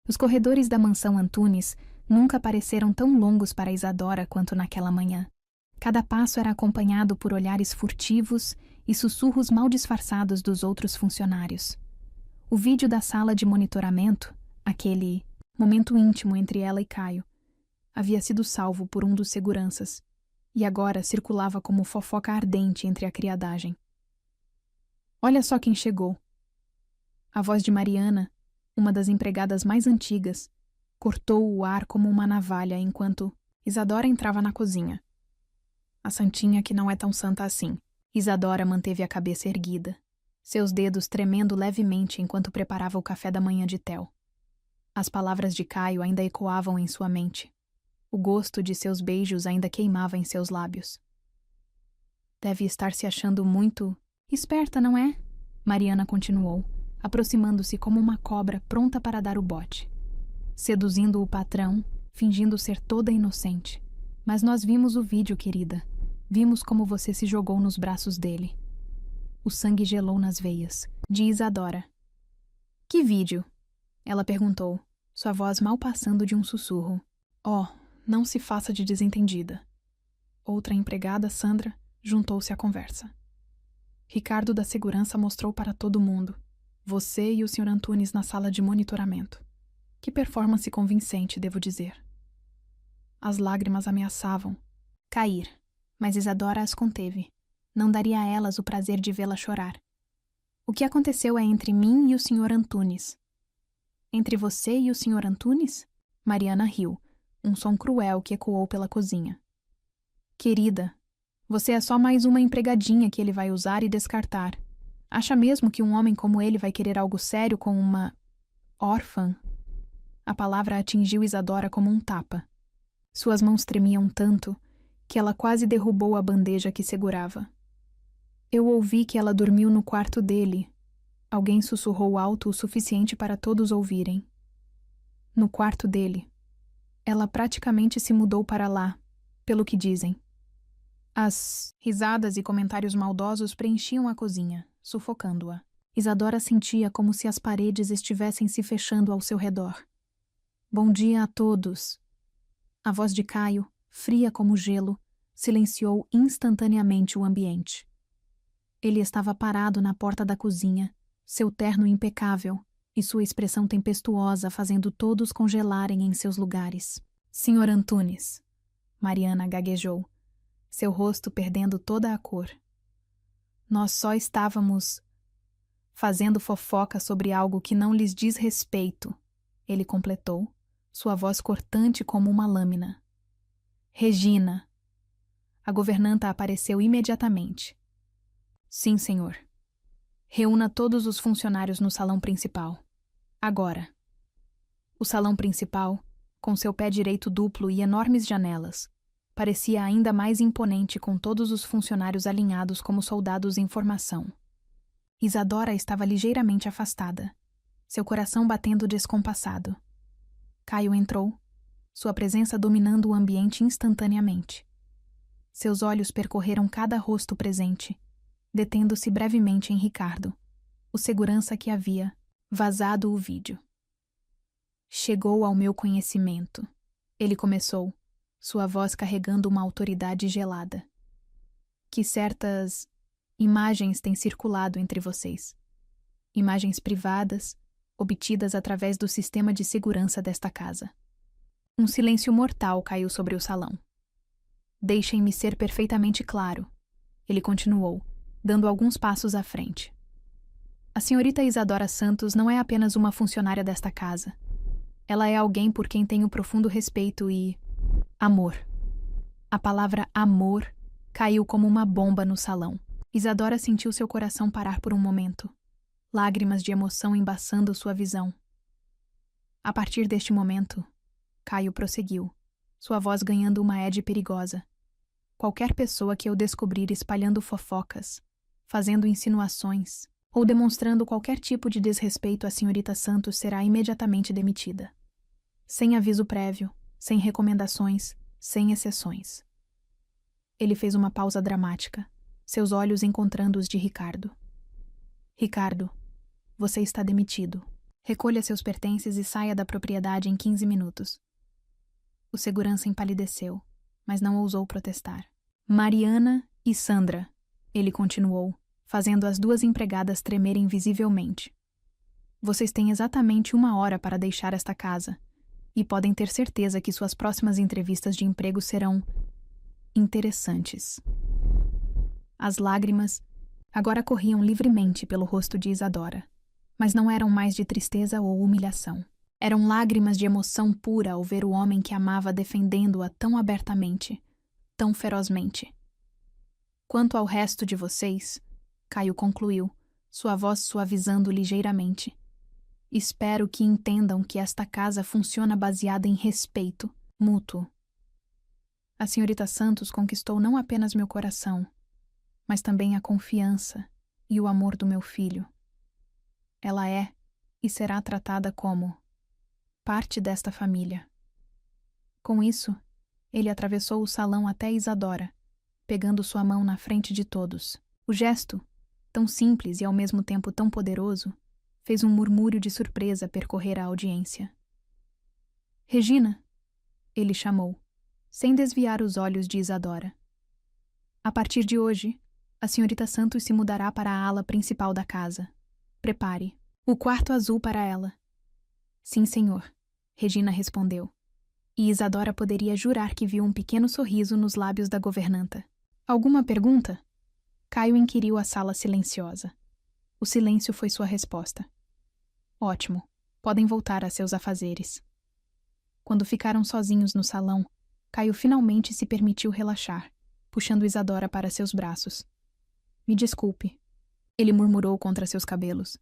Os corredores da mansão Antunes nunca pareceram tão longos para Isadora quanto naquela manhã. Cada passo era acompanhado por olhares furtivos e sussurros mal disfarçados dos outros funcionários. O vídeo da sala de monitoramento, aquele momento íntimo entre ela e Caio, havia sido salvo por um dos seguranças e agora circulava como fofoca ardente entre a criadagem. Olha só quem chegou. A voz de Mariana, uma das empregadas mais antigas, cortou o ar como uma navalha enquanto Isadora entrava na cozinha. A santinha que não é tão santa assim. Isadora manteve a cabeça erguida, seus dedos tremendo levemente enquanto preparava o café da manhã de Theo. As palavras de Caio ainda ecoavam em sua mente. O gosto de seus beijos ainda queimava em seus lábios. Deve estar se achando muito esperta, não é? Mariana continuou, aproximando-se como uma cobra pronta para dar o bote. Seduzindo o patrão, fingindo ser toda inocente. Mas nós vimos o vídeo, querida. Vimos como você se jogou nos braços dele. O sangue gelou nas veias, de Isadora. Que vídeo? Ela perguntou, sua voz mal passando de um sussurro. Oh, não se faça de desentendida. Outra empregada, Sandra, juntou-se à conversa. Ricardo da segurança mostrou para todo mundo. Você e o Sr. Antunes na sala de monitoramento. Que performance convincente, devo dizer. As lágrimas ameaçavam cair, mas Isadora as conteve. Não daria a elas o prazer de vê-la chorar. O que aconteceu é entre mim e o Sr. Antunes. Entre você e o Sr. Antunes? Mariana riu, um som cruel que ecoou pela cozinha. Querida, você é só mais uma empregadinha que ele vai usar e descartar. Acha mesmo que um homem como ele vai querer algo sério com uma órfã? A palavra atingiu Isadora como um tapa. Suas mãos tremiam tanto que ela quase derrubou a bandeja que segurava. Eu ouvi que ela dormiu no quarto dele. Alguém sussurrou alto o suficiente para todos ouvirem. No quarto dele. Ela praticamente se mudou para lá, pelo que dizem. As risadas e comentários maldosos preenchiam a cozinha, sufocando-a. Isadora sentia como se as paredes estivessem se fechando ao seu redor. Bom dia a todos. A voz de Caio, fria como gelo, silenciou instantaneamente o ambiente. Ele estava parado na porta da cozinha, seu terno impecável e sua expressão tempestuosa fazendo todos congelarem em seus lugares. Senhor Antunes, Mariana gaguejou, seu rosto perdendo toda a cor. Nós só estávamos fazendo fofoca sobre algo que não lhes diz respeito, ele completou, sua voz cortante como uma lâmina. Regina. A governanta apareceu imediatamente. Sim, senhor. Reúna todos os funcionários no salão principal. Agora. O salão principal, com seu pé direito duplo e enormes janelas, parecia ainda mais imponente com todos os funcionários alinhados como soldados em formação. Isadora estava ligeiramente afastada, seu coração batendo descompassado. Caio entrou, sua presença dominando o ambiente instantaneamente. Seus olhos percorreram cada rosto presente, detendo-se brevemente em Ricardo, o segurança que havia vazado o vídeo. Chegou ao meu conhecimento, ele começou, sua voz carregando uma autoridade gelada. Que certas imagens têm circulado entre vocês. Imagens privadas, obtidas através do sistema de segurança desta casa. Um silêncio mortal caiu sobre o salão. Deixem-me ser perfeitamente claro, ele continuou, dando alguns passos à frente. A senhorita Isadora Santos não é apenas uma funcionária desta casa. Ela é alguém por quem tenho profundo respeito e amor. A palavra amor caiu como uma bomba no salão. Isadora sentiu seu coração parar por um momento, lágrimas de emoção embaçando sua visão. A partir deste momento, Caio prosseguiu, sua voz ganhando uma ede perigosa. Qualquer pessoa que eu descobrir espalhando fofocas, fazendo insinuações ou demonstrando qualquer tipo de desrespeito à senhorita Santos será imediatamente demitida. Sem aviso prévio, sem recomendações, sem exceções. Ele fez uma pausa dramática, seus olhos encontrando os de Ricardo. Ricardo, você está demitido. Recolha seus pertences e saia da propriedade em 15 minutos. O segurança empalideceu, mas não ousou protestar. Mariana e Sandra, ele continuou, fazendo as duas empregadas tremerem visivelmente. Vocês têm exatamente 1 hora para deixar esta casa, e podem ter certeza que suas próximas entrevistas de emprego serão interessantes. As lágrimas agora corriam livremente pelo rosto de Isadora, mas não eram mais de tristeza ou humilhação. Eram lágrimas de emoção pura ao ver o homem que amava defendendo-a tão abertamente, tão ferozmente. Quanto ao resto de vocês, Caio concluiu, sua voz suavizando ligeiramente. Espero que entendam que esta casa funciona baseada em respeito mútuo. A senhorita Santos conquistou não apenas meu coração, mas também a confiança e o amor do meu filho. Ela é e será tratada como parte desta família. Com isso, ele atravessou o salão até Isadora, pegando sua mão na frente de todos. O gesto, tão simples e ao mesmo tempo tão poderoso, fez um murmúrio de surpresa percorrer a audiência. Regina, ele chamou, sem desviar os olhos de Isadora. A partir de hoje, a senhorita Santos se mudará para a ala principal da casa. Prepare o quarto azul para ela. Sim, senhor, Regina respondeu. E Isadora poderia jurar que viu um pequeno sorriso nos lábios da governanta. Alguma pergunta? Caio inquiriu a sala silenciosa. O silêncio foi sua resposta. Ótimo, podem voltar a seus afazeres. Quando ficaram sozinhos no salão, Caio finalmente se permitiu relaxar, puxando Isadora para seus braços. Me desculpe, ele murmurou contra seus cabelos.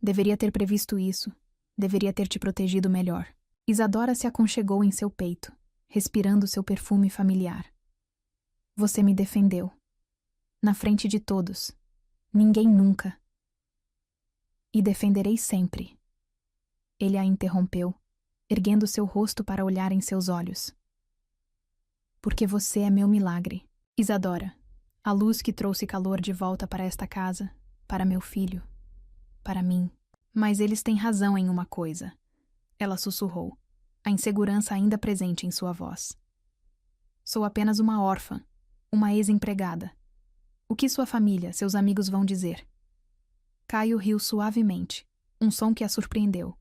Deveria ter previsto isso. Deveria ter te protegido melhor. Isadora se aconchegou em seu peito, respirando seu perfume familiar. Você me defendeu. Na frente de todos. Ninguém nunca. E defenderei sempre. Ele a interrompeu, erguendo seu rosto para olhar em seus olhos. Porque você é meu milagre. Isadora, a luz que trouxe calor de volta para esta casa, para meu filho, para mim. Mas eles têm razão em uma coisa. Ela sussurrou, a insegurança ainda presente em sua voz. Sou apenas uma órfã, uma ex-empregada. O que sua família, seus amigos vão dizer? Caio riu suavemente, um som que a surpreendeu.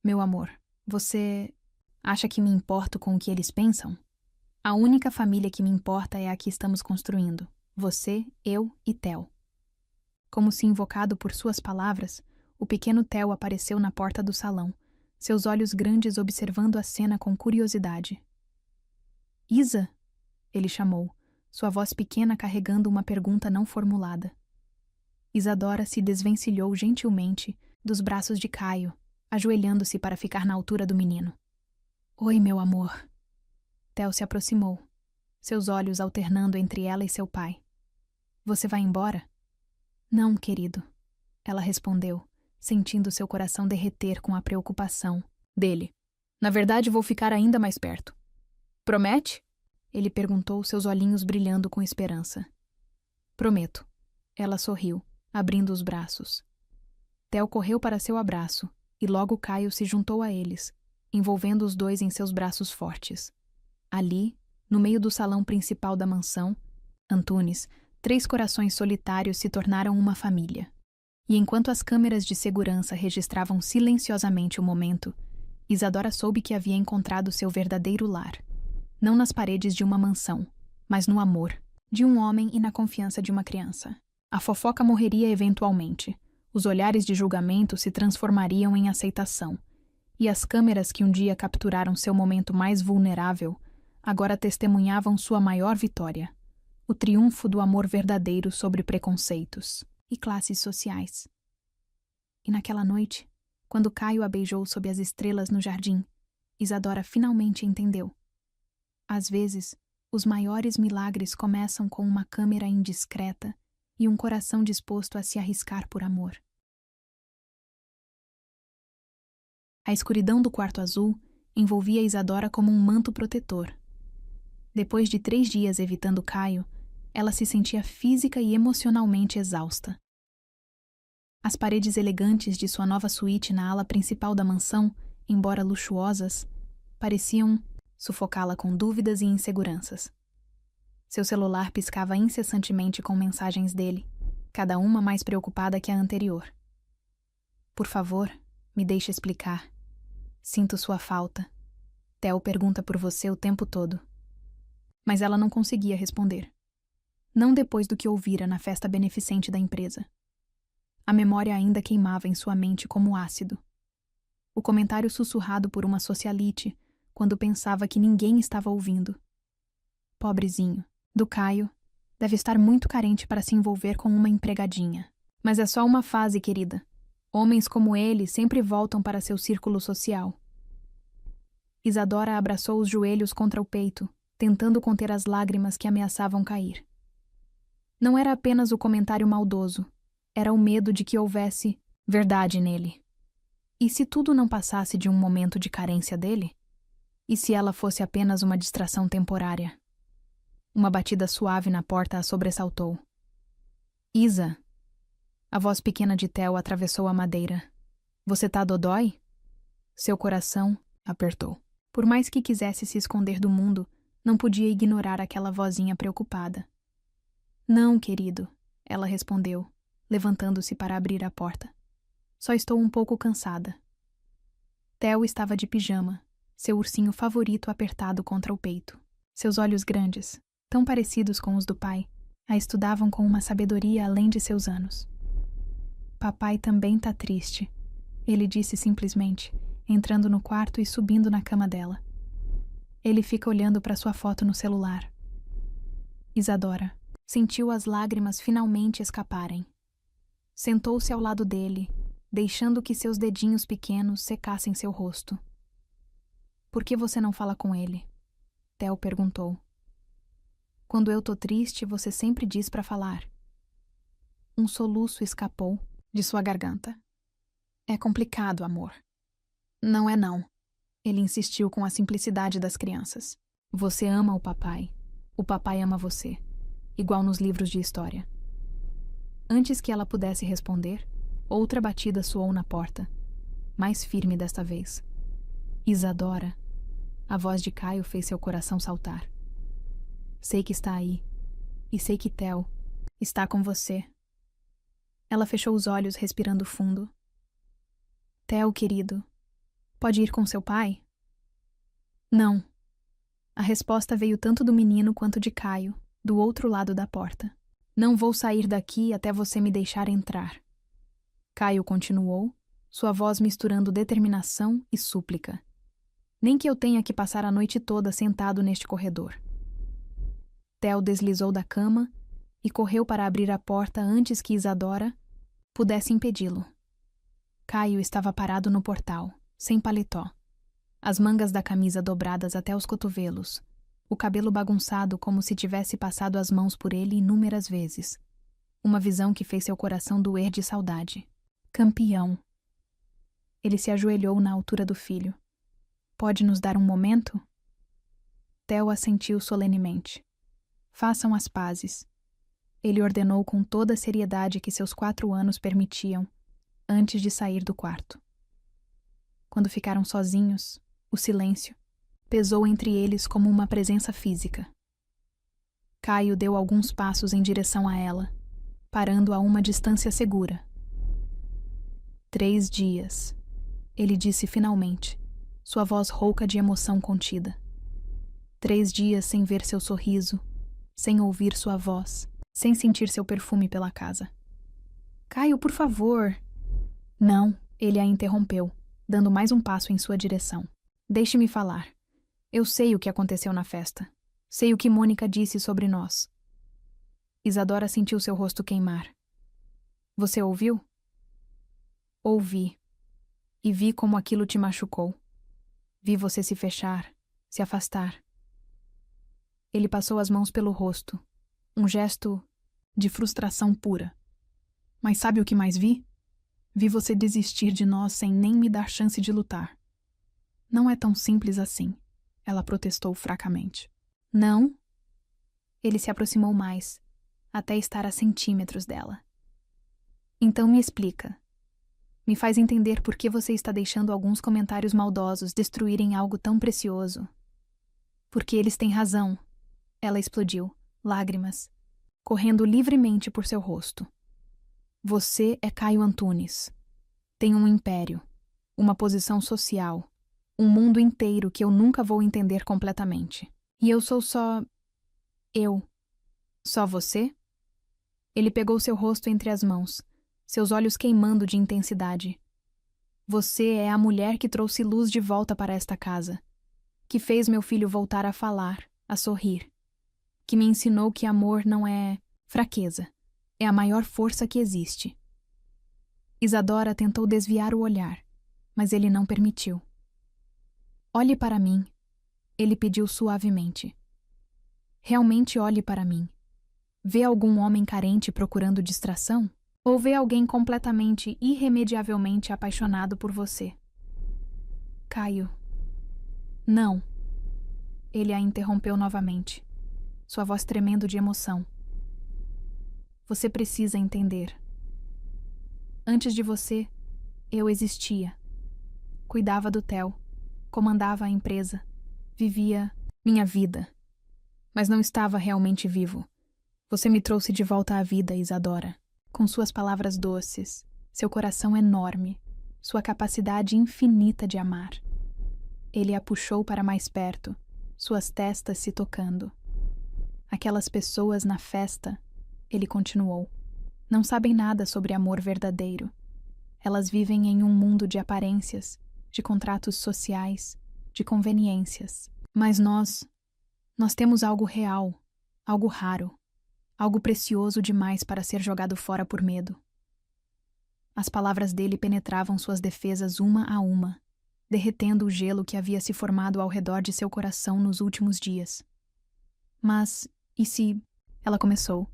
Meu amor, você... Acha que me importo com o que eles pensam? A única família que me importa é a que estamos construindo. Você, eu e Theo. Como se invocado por suas palavras, o pequeno Theo apareceu na porta do salão, seus olhos grandes observando a cena com curiosidade. Isa? Ele chamou, sua voz pequena carregando uma pergunta não formulada. Isadora se desvencilhou gentilmente dos braços de Caio, ajoelhando-se para ficar na altura do menino. Oi, meu amor. Theo se aproximou, seus olhos alternando entre ela e seu pai. Você vai embora? Não, querido, ela respondeu, sentindo seu coração derreter com a preocupação dele. Na verdade, vou ficar ainda mais perto. Promete? Ele perguntou, seus olhinhos brilhando com esperança. Prometo. Ela sorriu, abrindo os braços. Theo correu para seu abraço, e logo Caio se juntou a eles, envolvendo os dois em seus braços fortes. Ali, no meio do salão principal da mansão, Antunes, 3 corações solitários se tornaram uma família. E enquanto as câmeras de segurança registravam silenciosamente o momento, Isadora soube que havia encontrado seu verdadeiro lar. Não nas paredes de uma mansão, mas no amor de um homem e na confiança de uma criança. A fofoca morreria eventualmente, os olhares de julgamento se transformariam em aceitação, e as câmeras que um dia capturaram seu momento mais vulnerável agora testemunhavam sua maior vitória, o triunfo do amor verdadeiro sobre preconceitos e classes sociais. E naquela noite, quando Caio a beijou sob as estrelas no jardim, Isadora finalmente entendeu. Às vezes, os maiores milagres começam com uma câmera indiscreta e um coração disposto a se arriscar por amor. A escuridão do quarto azul envolvia Isadora como um manto protetor. Depois de 3 dias evitando Caio, ela se sentia física e emocionalmente exausta. As paredes elegantes de sua nova suíte na ala principal da mansão, embora luxuosas, pareciam sufocá-la com dúvidas e inseguranças. Seu celular piscava incessantemente com mensagens dele, cada uma mais preocupada que a anterior. Por favor, me deixe explicar. Sinto sua falta. Theo pergunta por você o tempo todo. Mas ela não conseguia responder. Não depois do que ouvira na festa beneficente da empresa. A memória ainda queimava em sua mente como ácido. O comentário sussurrado por uma socialite, quando pensava que ninguém estava ouvindo. Pobrezinho, do Caio, deve estar muito carente para se envolver com uma empregadinha. Mas é só uma fase, querida. Homens como ele sempre voltam para seu círculo social. Isadora abraçou os joelhos contra o peito, tentando conter as lágrimas que ameaçavam cair. Não era apenas o comentário maldoso, era o medo de que houvesse verdade nele. E se tudo não passasse de um momento de carência dele? E se ela fosse apenas uma distração temporária? Uma batida suave na porta a sobressaltou. Isa! A voz pequena de Theo atravessou a madeira. Você tá dodói? Seu coração apertou. Por mais que quisesse se esconder do mundo, não podia ignorar aquela vozinha preocupada. Não, querido, ela respondeu, levantando-se para abrir a porta. Só estou um pouco cansada. Theo estava de pijama, seu ursinho favorito apertado contra o peito. Seus olhos grandes, tão parecidos com os do pai, a estudavam com uma sabedoria além de seus anos. Papai também tá triste, ele disse simplesmente, entrando no quarto e subindo na cama dela. Ele fica olhando para sua foto no celular. Isadora sentiu as lágrimas finalmente escaparem. Sentou-se ao lado dele, deixando que seus dedinhos pequenos secassem seu rosto. Por que você não fala com ele? Theo perguntou. Quando eu tô triste, você sempre diz para falar. Um soluço escapou de sua garganta. É complicado, amor. Não é não. Ele insistiu com a simplicidade das crianças. Você ama o papai ama você, igual nos livros de história. Antes que ela pudesse responder, outra batida soou na porta, mais firme desta vez. Isadora. A voz de Caio fez seu coração saltar. Sei que está aí, e sei que Theo está com você. Ela fechou os olhos, respirando fundo. Theo, querido, pode ir com seu pai? Não. A resposta veio tanto do menino quanto de Caio, do outro lado da porta. Não vou sair daqui até você me deixar entrar. Caio continuou, sua voz misturando determinação e súplica. Nem que eu tenha que passar a noite toda sentado neste corredor. Theo deslizou da cama e correu para abrir a porta antes que Isadora pudesse impedi-lo. Caio estava parado no portal, sem paletó, as mangas da camisa dobradas até os cotovelos, o cabelo bagunçado como se tivesse passado as mãos por ele inúmeras vezes. Uma visão que fez seu coração doer de saudade. Campeão. Ele se ajoelhou na altura do filho. Pode nos dar um momento? Theo assentiu solenemente. Façam as pazes. Ele ordenou com toda a seriedade que seus 4 anos permitiam, antes de sair do quarto. Quando ficaram sozinhos, o silêncio pesou entre eles como uma presença física. Caio deu alguns passos em direção a ela, parando a uma distância segura. 3 dias, ele disse finalmente, sua voz rouca de emoção contida. 3 dias sem ver seu sorriso, sem ouvir sua voz, sem sentir seu perfume pela casa. Caio, por favor. Não, ele a interrompeu, dando mais um passo em sua direção. Deixe-me falar. Eu sei o que aconteceu na festa. Sei o que Mônica disse sobre nós. Isadora sentiu seu rosto queimar. Você ouviu? Ouvi. E vi como aquilo te machucou. Vi você se fechar, se afastar. Ele passou as mãos pelo rosto, um gesto de frustração pura. Mas sabe o que mais vi? Vi você desistir de nós sem nem me dar chance de lutar. Não é tão simples assim, ela protestou fracamente. Não? Ele se aproximou mais, até estar a centímetros dela. Então me explica. Me faz entender por que você está deixando alguns comentários maldosos destruírem algo tão precioso. Porque eles têm razão. Ela explodiu, lágrimas, correndo livremente por seu rosto. Você é Caio Antunes. Tem um império, uma posição social, um mundo inteiro que eu nunca vou entender completamente. E eu sou só... eu. Só você? Ele pegou seu rosto entre as mãos, seus olhos queimando de intensidade. Você é a mulher que trouxe luz de volta para esta casa, que fez meu filho voltar a falar, a sorrir, que me ensinou que amor não é fraqueza, é a maior força que existe. Isadora tentou desviar o olhar, mas ele não permitiu. Olhe para mim, ele pediu suavemente. Realmente olhe para mim. Vê algum homem carente procurando distração? Ou vê alguém completamente, irremediavelmente apaixonado por você? Caio. Não. Ele a interrompeu novamente, sua voz tremendo de emoção. Você precisa entender. Antes de você, eu existia. Cuidava do Theo, comandava a empresa, vivia minha vida. Mas não estava realmente vivo. Você me trouxe de volta à vida, Isadora. Com suas palavras doces, seu coração enorme, sua capacidade infinita de amar. Ele a puxou para mais perto, suas testas se tocando. Aquelas pessoas na festa, ele continuou, não sabem nada sobre amor verdadeiro. Elas vivem em um mundo de aparências, de contratos sociais, de conveniências. Mas nós temos algo real, algo raro. Algo precioso demais para ser jogado fora por medo. As palavras dele penetravam suas defesas uma a uma, derretendo o gelo que havia se formado ao redor de seu coração nos últimos dias. Mas, e se... Ela começou,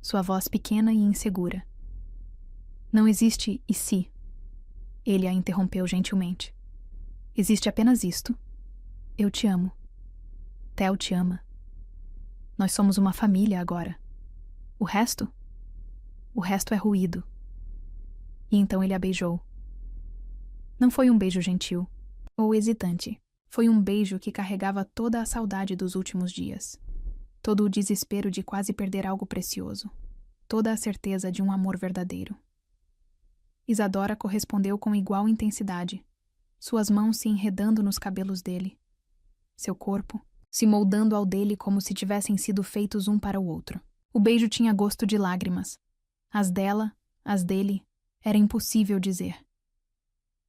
sua voz pequena e insegura. Não existe e se. Ele a interrompeu gentilmente. Existe apenas isto. Eu te amo. Theo te ama. Nós somos uma família agora. O resto? O resto é ruído. E então ele a beijou. Não foi um beijo gentil, ou hesitante. Foi um beijo que carregava toda a saudade dos últimos dias. Todo o desespero de quase perder algo precioso. Toda a certeza de um amor verdadeiro. Isadora correspondeu com igual intensidade, suas mãos se enredando nos cabelos dele. seu corpo, se moldando ao dele como se tivessem sido feitos um para o outro. O beijo tinha gosto de lágrimas. As dela, as dele, era impossível dizer.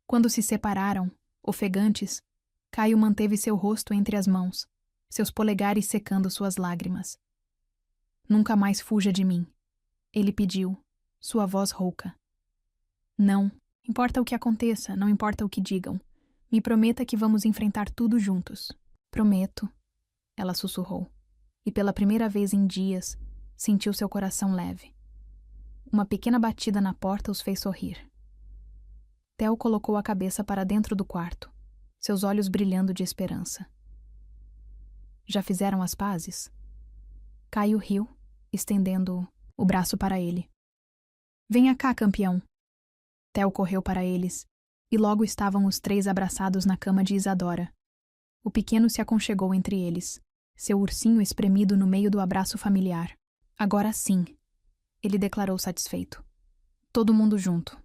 Quando se separaram, ofegantes, Caio manteve seu rosto entre as mãos, seus polegares secando suas lágrimas. Nunca mais fuja de mim, ele pediu, sua voz rouca. Não, importa o que aconteça, não importa o que digam. Me prometa que vamos enfrentar tudo juntos. Prometo, ela sussurrou, e pela primeira vez em dias, sentiu seu coração leve. Uma pequena batida na porta os fez sorrir. Theo colocou a cabeça para dentro do quarto, seus olhos brilhando de esperança. Já fizeram as pazes? Caio riu, estendendo o braço para ele. Venha cá, campeão. Theo correu para eles, e logo estavam os três abraçados na cama de Isadora. O pequeno se aconchegou entre eles, seu ursinho espremido no meio do abraço familiar. Agora sim, ele declarou satisfeito. Todo mundo junto.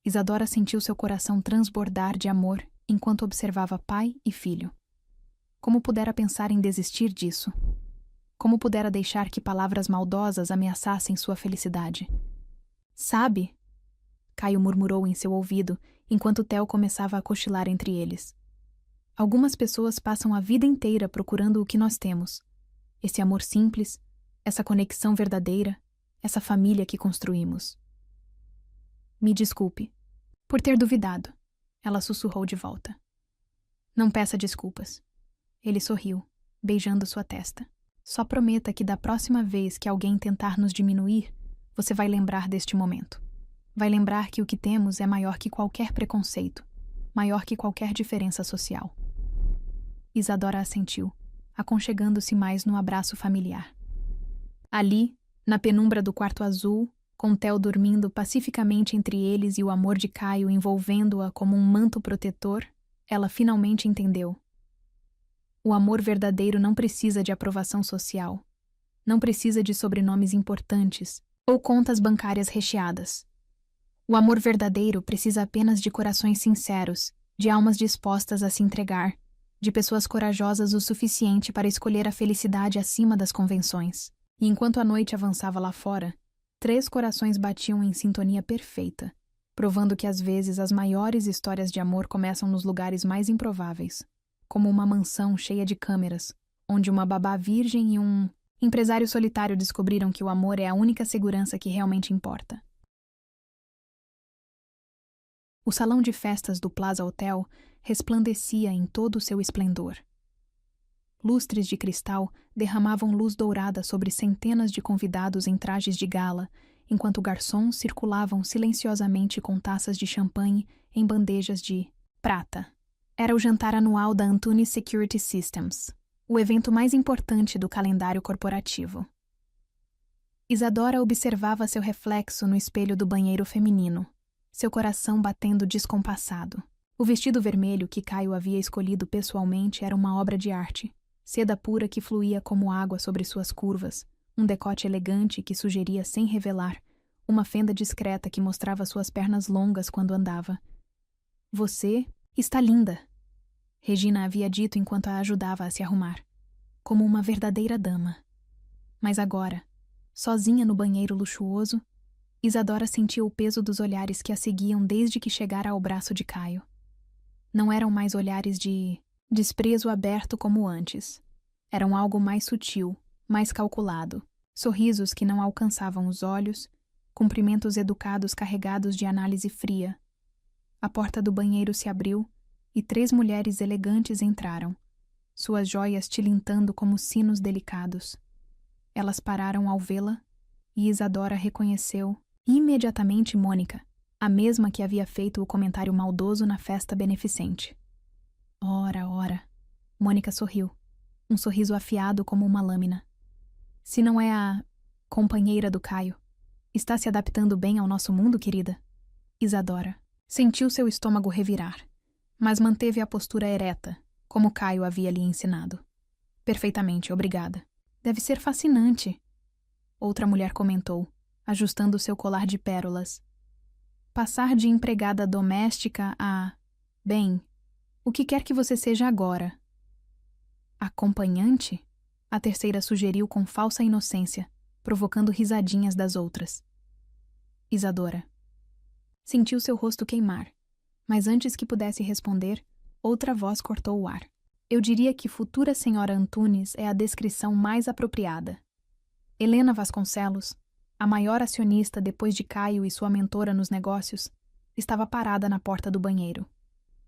Isadora sentiu seu coração transbordar de amor enquanto observava pai e filho. Como pudera pensar em desistir disso? Como pudera deixar que palavras maldosas ameaçassem sua felicidade? Sabe? Caio murmurou em seu ouvido enquanto Theo começava a cochilar entre eles. Algumas pessoas passam a vida inteira procurando o que nós temos. Esse amor simples, essa conexão verdadeira, essa família que construímos. Me desculpe por ter duvidado, ela sussurrou de volta. Não peça desculpas. Ele sorriu, beijando sua testa. Só prometa que da próxima vez que alguém tentar nos diminuir, você vai lembrar deste momento. Vai lembrar que o que temos é maior que qualquer preconceito, maior que qualquer diferença social. Isadora assentiu, aconchegando-se mais no abraço familiar. Ali, na penumbra do quarto azul, com Theo dormindo pacificamente entre eles e o amor de Caio envolvendo-a como um manto protetor, ela finalmente entendeu. O amor verdadeiro não precisa de aprovação social, não precisa de sobrenomes importantes ou contas bancárias recheadas. O amor verdadeiro precisa apenas de corações sinceros, de almas dispostas a se entregar, de pessoas corajosas o suficiente para escolher a felicidade acima das convenções. E enquanto a noite avançava lá fora, 3 corações batiam em sintonia perfeita, provando que às vezes as maiores histórias de amor começam nos lugares mais improváveis, como uma mansão cheia de câmeras, onde uma babá virgem e um empresário solitário descobriram que o amor é a única segurança que realmente importa. O salão de festas do Plaza Hotel resplandecia em todo o seu esplendor. Lustres de cristal derramavam luz dourada sobre centenas de convidados em trajes de gala, enquanto garçons circulavam silenciosamente com taças de champanhe em bandejas de prata. Era o jantar anual da Antunes Security Systems, o evento mais importante do calendário corporativo. Isadora observava seu reflexo no espelho do banheiro feminino, seu coração batendo descompassado. O vestido vermelho que Caio havia escolhido pessoalmente era uma obra de arte, seda pura que fluía como água sobre suas curvas, um decote elegante que sugeria sem revelar, uma fenda discreta que mostrava suas pernas longas quando andava. Você está linda, Regina havia dito enquanto a ajudava a se arrumar, como uma verdadeira dama. Mas agora, sozinha no banheiro luxuoso, Isadora sentiu o peso dos olhares que a seguiam desde que chegara ao braço de Caio. Não eram mais olhares de desprezo aberto como antes. Eram algo mais sutil, mais calculado, sorrisos que não alcançavam os olhos, cumprimentos educados carregados de análise fria. A porta do banheiro se abriu e 3 mulheres elegantes entraram, suas joias tilintando como sinos delicados. Elas pararam ao vê-la e Isadora reconheceu imediatamente Mônica, a mesma que havia feito o comentário maldoso na festa beneficente. Ora, ora. Mônica sorriu, um sorriso afiado como uma lâmina. Se não é a companheira do Caio, está se adaptando bem ao nosso mundo, querida? Isadora sentiu seu estômago revirar, mas manteve a postura ereta, como Caio havia lhe ensinado. Perfeitamente, obrigada. Deve ser fascinante, outra mulher comentou, ajustando seu colar de pérolas. Passar de empregada doméstica a... bem, o que quer que você seja agora, Acompanhante? A terceira sugeriu com falsa inocência, provocando risadinhas das outras. Isadora. Sentiu seu rosto queimar, mas antes que pudesse responder, outra voz cortou o ar. Eu diria que futura senhora Antunes é a descrição mais apropriada. Helena Vasconcelos, a maior acionista depois de Caio e sua mentora nos negócios, estava parada na porta do banheiro.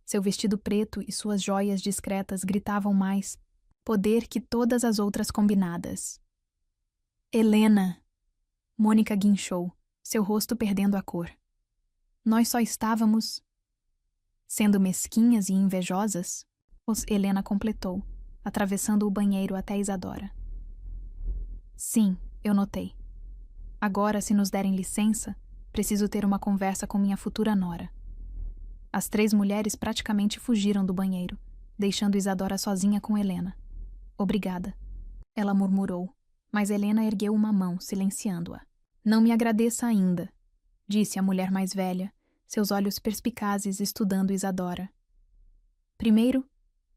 Seu vestido preto e suas joias discretas gritavam mais poder que todas as outras combinadas. Helena! Mônica guinchou, seu rosto perdendo a cor. Nós só estávamos sendo mesquinhas e invejosas? Helena completou, atravessando o banheiro até Isadora. Sim, eu notei. Agora, se nos derem licença, preciso ter uma conversa com minha futura nora. As três mulheres praticamente fugiram do banheiro, deixando Isadora sozinha com Helena. Obrigada, ela murmurou, mas Helena ergueu uma mão, silenciando-a. Não me agradeça ainda, disse a mulher mais velha, seus olhos perspicazes estudando Isadora. Primeiro,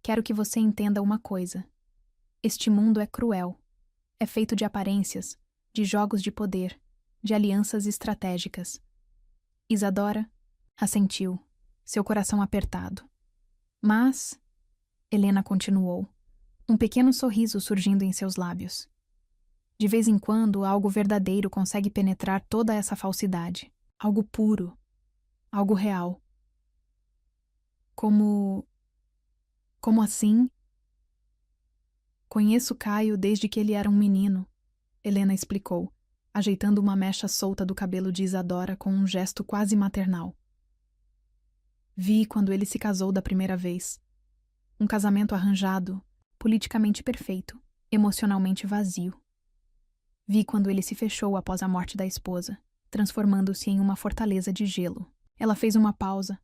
quero que você entenda uma coisa. Este mundo é cruel. É feito de aparências, de jogos de poder, de alianças estratégicas. Isadora assentiu, seu coração apertado. Mas, Helena continuou, um pequeno sorriso surgindo em seus lábios. De vez em quando, algo verdadeiro consegue penetrar toda essa falsidade. Algo puro. Algo real. Como assim? Conheço Caio desde que ele era um menino, Helena explicou, ajeitando uma mecha solta do cabelo de Isadora com um gesto quase maternal. Vi quando ele se casou da primeira vez. Um casamento arranjado, politicamente perfeito, emocionalmente vazio. Vi quando ele se fechou após a morte da esposa, transformando-se em uma fortaleza de gelo. Ela fez uma pausa,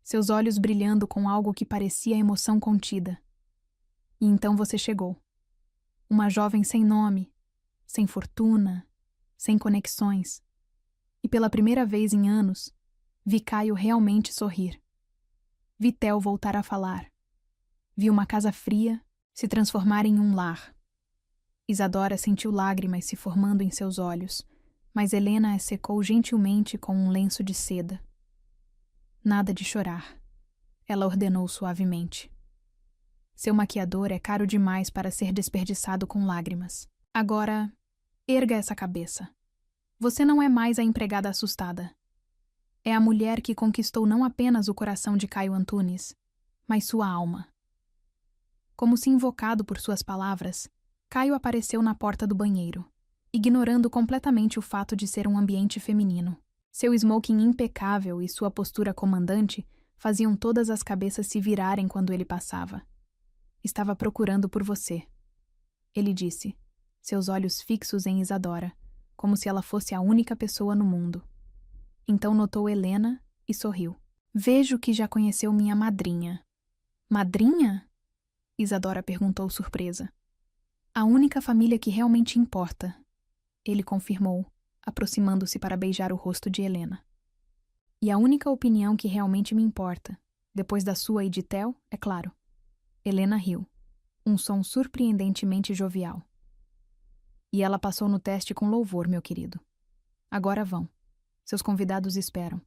seus olhos brilhando com algo que parecia emoção contida. E então você chegou. Uma jovem sem nome, sem fortuna, sem conexões. E pela primeira vez em anos, vi Caio realmente sorrir. Vi Theo voltar a falar. Vi uma casa fria se transformar em um lar. Isadora sentiu lágrimas se formando em seus olhos, mas Helena as secou gentilmente com um lenço de seda. Nada de chorar, ela ordenou suavemente. Seu maquiador é caro demais para ser desperdiçado com lágrimas. Agora, erga essa cabeça. Você não é mais a empregada assustada. É a mulher que conquistou não apenas o coração de Caio Antunes, mas sua alma. Como se invocado por suas palavras, Caio apareceu na porta do banheiro, ignorando completamente o fato de ser um ambiente feminino. Seu smoking impecável e sua postura comandante faziam todas as cabeças se virarem quando ele passava. Estava procurando por você, ele disse, seus olhos fixos em Isadora, como se ela fosse a única pessoa no mundo. Então notou Helena e sorriu. Vejo que já conheceu minha madrinha. Madrinha? Isadora perguntou surpresa. A única família que realmente importa, ele confirmou, aproximando-se para beijar o rosto de Helena. E a única opinião que realmente me importa, depois da sua e de Theo, é claro. Helena riu, um som surpreendentemente jovial. E ela passou no teste com louvor, meu querido. Agora vão. Seus convidados esperam.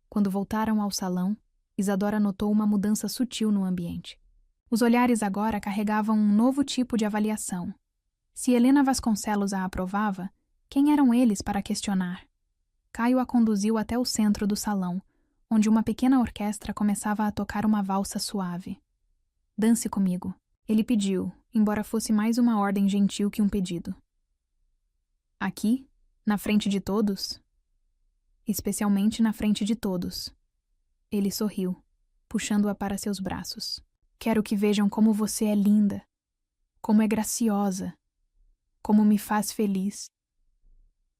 Quando voltaram ao salão, Isadora notou uma mudança sutil no ambiente. Os olhares agora carregavam um novo tipo de avaliação. Se Helena Vasconcelos a aprovava, quem eram eles para questionar? Caio a conduziu até o centro do salão, onde uma pequena orquestra começava a tocar uma valsa suave. Dance comigo, ele pediu, embora fosse mais uma ordem gentil que um pedido. Aqui, na frente de todos? Especialmente na frente de todos. Ele sorriu, puxando-a para seus braços. Quero que vejam como você é linda, como é graciosa, como me faz feliz.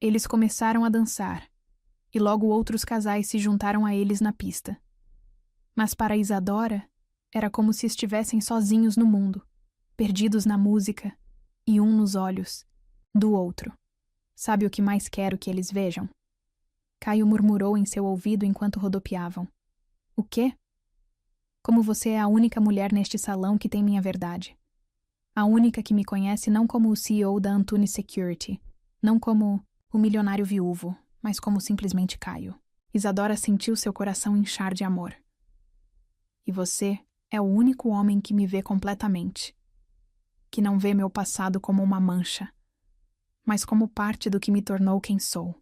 Eles começaram a dançar, e logo outros casais se juntaram a eles na pista. Mas para Isadora, era como se estivessem sozinhos no mundo, perdidos na música, e um nos olhos, do outro. Sabe o que mais quero que eles vejam? Caio murmurou em seu ouvido enquanto rodopiavam. O quê? Como você é a única mulher neste salão que tem minha verdade. A única que me conhece não como o CEO da Antunes Security, não como o milionário viúvo, mas como simplesmente Caio. Isadora sentiu seu coração inchar de amor. E você é o único homem que me vê completamente, que não vê meu passado como uma mancha, mas como parte do que me tornou quem sou.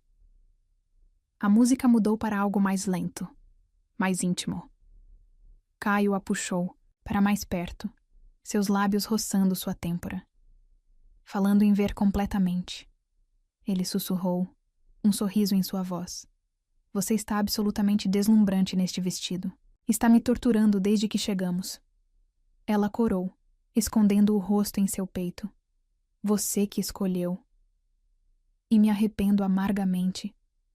A música mudou para algo mais lento, mais íntimo. Caio a puxou para mais perto, seus lábios roçando sua têmpora. Falando em ver completamente. Ele sussurrou, um sorriso em sua voz. Você está absolutamente deslumbrante neste vestido. Está me torturando desde que chegamos. Ela corou, escondendo o rosto em seu peito. Você que escolheu. E me arrependo amargamente.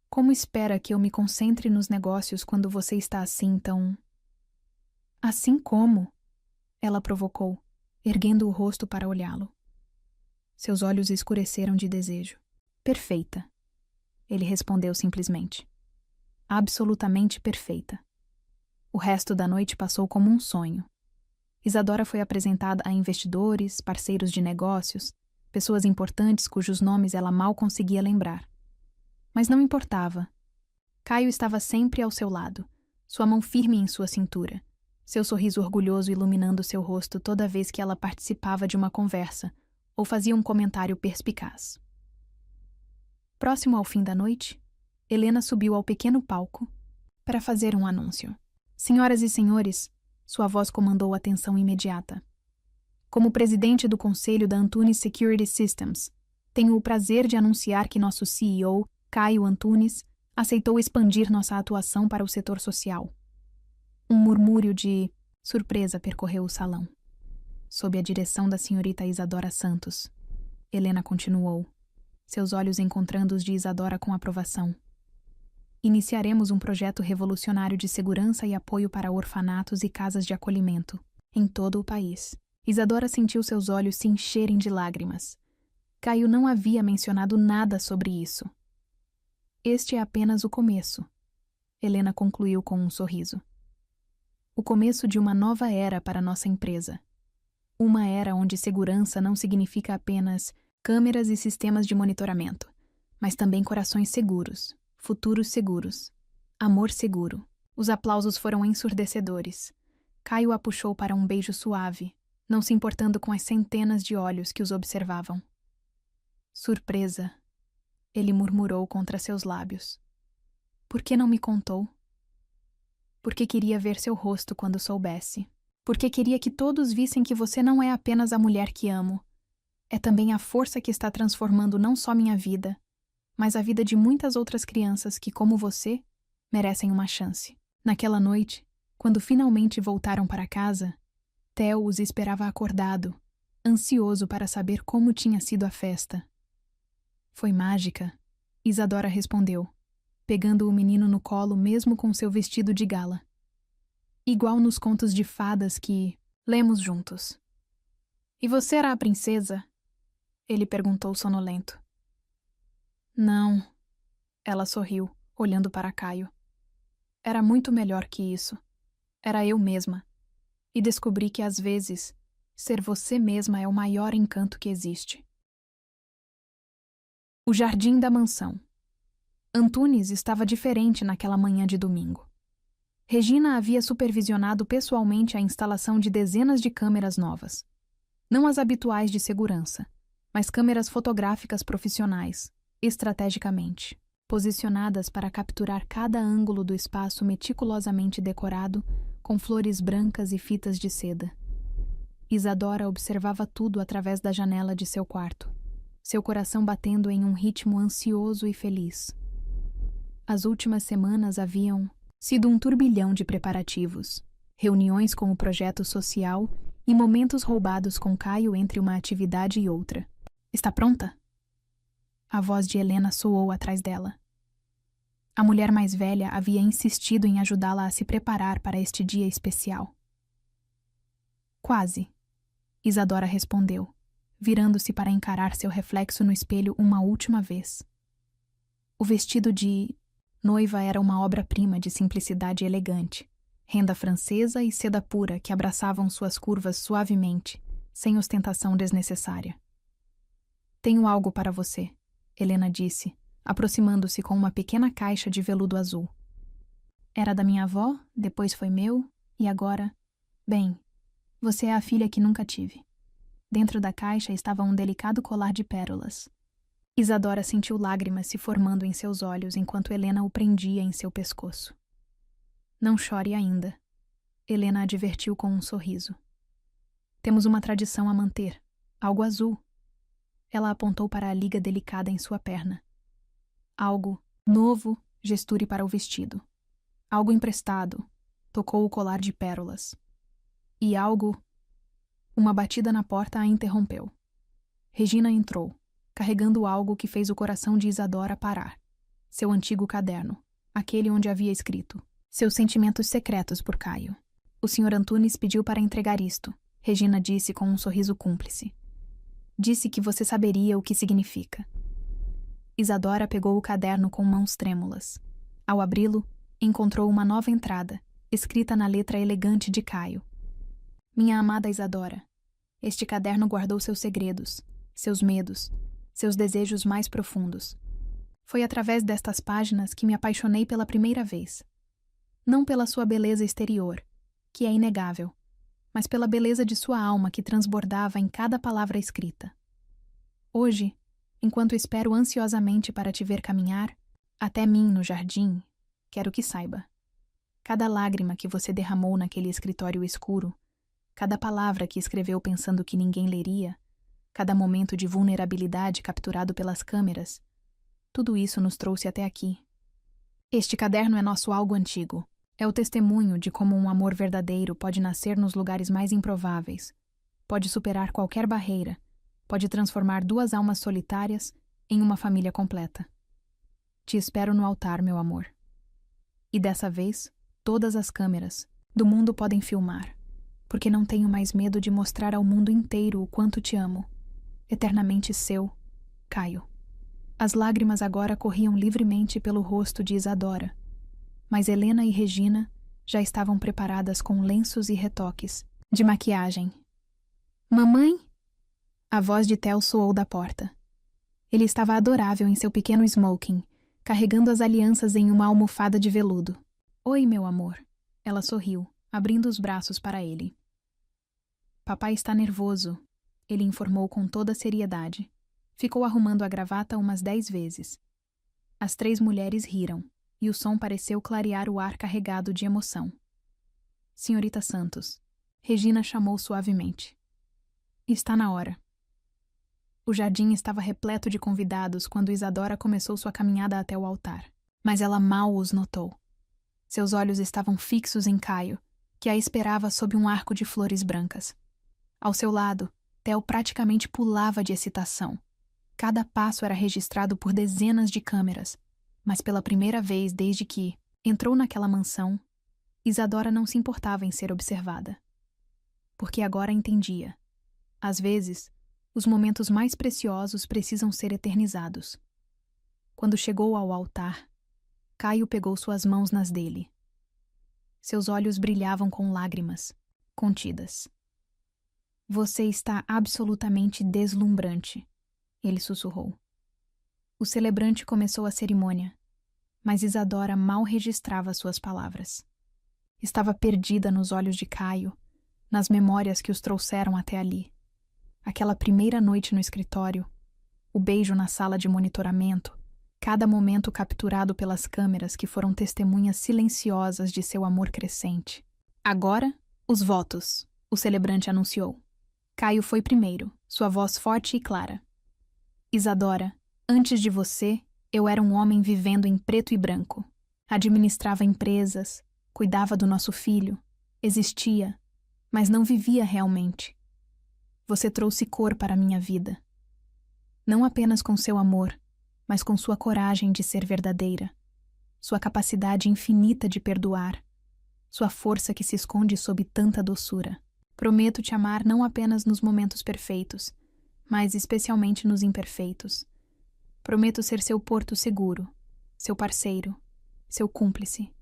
Como espera que eu me concentre nos negócios quando você está assim tão... Assim como? Ela provocou, erguendo o rosto para olhá-lo. Seus olhos escureceram de desejo. Perfeita. Ele respondeu simplesmente. Absolutamente perfeita. O resto da noite passou como um sonho. Isadora foi apresentada a investidores, parceiros de negócios, pessoas importantes cujos nomes ela mal conseguia lembrar. Mas não importava. Caio estava sempre ao seu lado, sua mão firme em sua cintura, seu sorriso orgulhoso iluminando seu rosto toda vez que ela participava de uma conversa ou fazia um comentário perspicaz. Próximo ao fim da noite, Helena subiu ao pequeno palco para fazer um anúncio. Senhoras e senhores, sua voz comandou atenção imediata. Como presidente do conselho da Antunes Security Systems, tenho o prazer de anunciar que nosso CEO, Caio Antunes, aceitou expandir nossa atuação para o setor social. Um murmúrio de surpresa percorreu o salão. Sob a direção da senhorita Isadora Santos, Helena continuou, seus olhos encontrando os de Isadora com aprovação. Iniciaremos um projeto revolucionário de segurança e apoio para orfanatos e casas de acolhimento, em todo o país. Isadora sentiu seus olhos se encherem de lágrimas. Caio não havia mencionado nada sobre isso. Este é apenas o começo, Helena concluiu com um sorriso. O começo de uma nova era para nossa empresa. Uma era onde segurança não significa apenas câmeras e sistemas de monitoramento, mas também corações seguros, futuros seguros, amor seguro. Os aplausos foram ensurdecedores. Caio a puxou para um beijo suave, não se importando com as centenas de olhos que os observavam. Surpresa, ele murmurou contra seus lábios. Por que não me contou? Porque queria ver seu rosto quando soubesse. Porque queria que todos vissem que você não é apenas a mulher que amo. É também a força que está transformando não só minha vida, mas a vida de muitas outras crianças que, como você, merecem uma chance. Naquela noite, quando finalmente voltaram para casa, Theo os esperava acordado, ansioso para saber como tinha sido a festa. Foi mágica, Isadora respondeu, pegando o menino no colo mesmo com seu vestido de gala. Igual nos contos de fadas que lemos juntos. E você era a princesa? Ele perguntou sonolento. Não. Ela sorriu, olhando para Caio. Era muito melhor que isso. Era eu mesma. E descobri que, às vezes, ser você mesma é o maior encanto que existe. O jardim da mansão. Antunes estava diferente naquela manhã de domingo. Regina havia supervisionado pessoalmente a instalação de dezenas de câmeras novas. Não as habituais de segurança, mas câmeras fotográficas profissionais, estrategicamente, posicionadas para capturar cada ângulo do espaço meticulosamente decorado com flores brancas e fitas de seda. Isadora observava tudo através da janela de seu quarto, seu coração batendo em um ritmo ansioso e feliz. As últimas semanas haviam sido um turbilhão de preparativos, reuniões com o projeto social e momentos roubados com Caio entre uma atividade e outra. Está pronta? A voz de Helena soou atrás dela. A mulher mais velha havia insistido em ajudá-la a se preparar para este dia especial. Quase, Isadora respondeu, virando-se para encarar seu reflexo no espelho uma última vez. O vestido de noiva era uma obra-prima de simplicidade elegante, renda francesa e seda pura que abraçavam suas curvas suavemente, sem ostentação desnecessária. Tenho algo para você, Helena disse, aproximando-se com uma pequena caixa de veludo azul. Era da minha avó, depois foi meu, e agora... Bem, você é a filha que nunca tive. Dentro da caixa estava um delicado colar de pérolas. Isadora sentiu lágrimas se formando em seus olhos enquanto Helena o prendia em seu pescoço. Não chore ainda, Helena advertiu com um sorriso. Temos uma tradição a manter, algo azul. Ela apontou para a liga delicada em sua perna. Algo novo, gesture para o vestido. Algo emprestado, tocou o colar de pérolas. E algo... Uma batida na porta a interrompeu. Regina entrou, carregando algo que fez o coração de Isadora parar. Seu antigo caderno, aquele onde havia escrito seus sentimentos secretos por Caio. O Sr. Antunes pediu para entregar isto, Regina disse com um sorriso cúmplice. Disse que você saberia o que significa. Isadora pegou o caderno com mãos trêmulas. Ao abri-lo, encontrou uma nova entrada, escrita na letra elegante de Caio. Minha amada Isadora, este caderno guardou seus segredos, seus medos, seus desejos mais profundos. Foi através destas páginas que me apaixonei pela primeira vez. Não pela sua beleza exterior, que é inegável, mas pela beleza de sua alma que transbordava em cada palavra escrita. Hoje, enquanto espero ansiosamente para te ver caminhar, até mim no jardim, quero que saiba. Cada lágrima que você derramou naquele escritório escuro, cada palavra que escreveu pensando que ninguém leria, cada momento de vulnerabilidade capturado pelas câmeras, tudo isso nos trouxe até aqui. Este caderno é nosso algo antigo. É o testemunho de como um amor verdadeiro pode nascer nos lugares mais improváveis, pode superar qualquer barreira, pode transformar duas almas solitárias em uma família completa. Te espero no altar, meu amor. E dessa vez, todas as câmeras do mundo podem filmar, porque não tenho mais medo de mostrar ao mundo inteiro o quanto te amo. Eternamente seu, Caio. As lágrimas agora corriam livremente pelo rosto de Isadora, mas Helena e Regina já estavam preparadas com lenços e retoques de maquiagem. Mamãe? A voz de Theo soou da porta. Ele estava adorável em seu pequeno smoking, carregando as alianças em uma almofada de veludo. Oi, meu amor. Ela sorriu, abrindo os braços para ele. Papai está nervoso, ele informou com toda seriedade. Ficou arrumando a gravata umas 10 vezes. As 3 mulheres riram, e o som pareceu clarear o ar carregado de emoção. Senhorita Santos, Regina chamou suavemente. Está na hora. O jardim estava repleto de convidados quando Isadora começou sua caminhada até o altar, mas ela mal os notou. Seus olhos estavam fixos em Caio, que a esperava sob um arco de flores brancas. Ao seu lado, Theo praticamente pulava de excitação. Cada passo era registrado por dezenas de câmeras, mas pela primeira vez desde que entrou naquela mansão, Isadora não se importava em ser observada. Porque agora entendia. Às vezes, os momentos mais preciosos precisam ser eternizados. Quando chegou ao altar, Caio pegou suas mãos nas dele. Seus olhos brilhavam com lágrimas, contidas. Você está absolutamente deslumbrante, ele sussurrou. O celebrante começou a cerimônia, mas Isadora mal registrava suas palavras. Estava perdida nos olhos de Caio, nas memórias que os trouxeram até ali. Aquela primeira noite no escritório, o beijo na sala de monitoramento, cada momento capturado pelas câmeras que foram testemunhas silenciosas de seu amor crescente. Agora, os votos, o celebrante anunciou. Caio foi primeiro, sua voz forte e clara. Isadora, antes de você, eu era um homem vivendo em preto e branco. Administrava empresas, cuidava do nosso filho, existia, mas não vivia realmente. Você trouxe cor para a minha vida. Não apenas com seu amor, mas com sua coragem de ser verdadeira, sua capacidade infinita de perdoar, sua força que se esconde sob tanta doçura. Prometo te amar não apenas nos momentos perfeitos, mas especialmente nos imperfeitos. Prometo ser seu porto seguro, seu parceiro, seu cúmplice.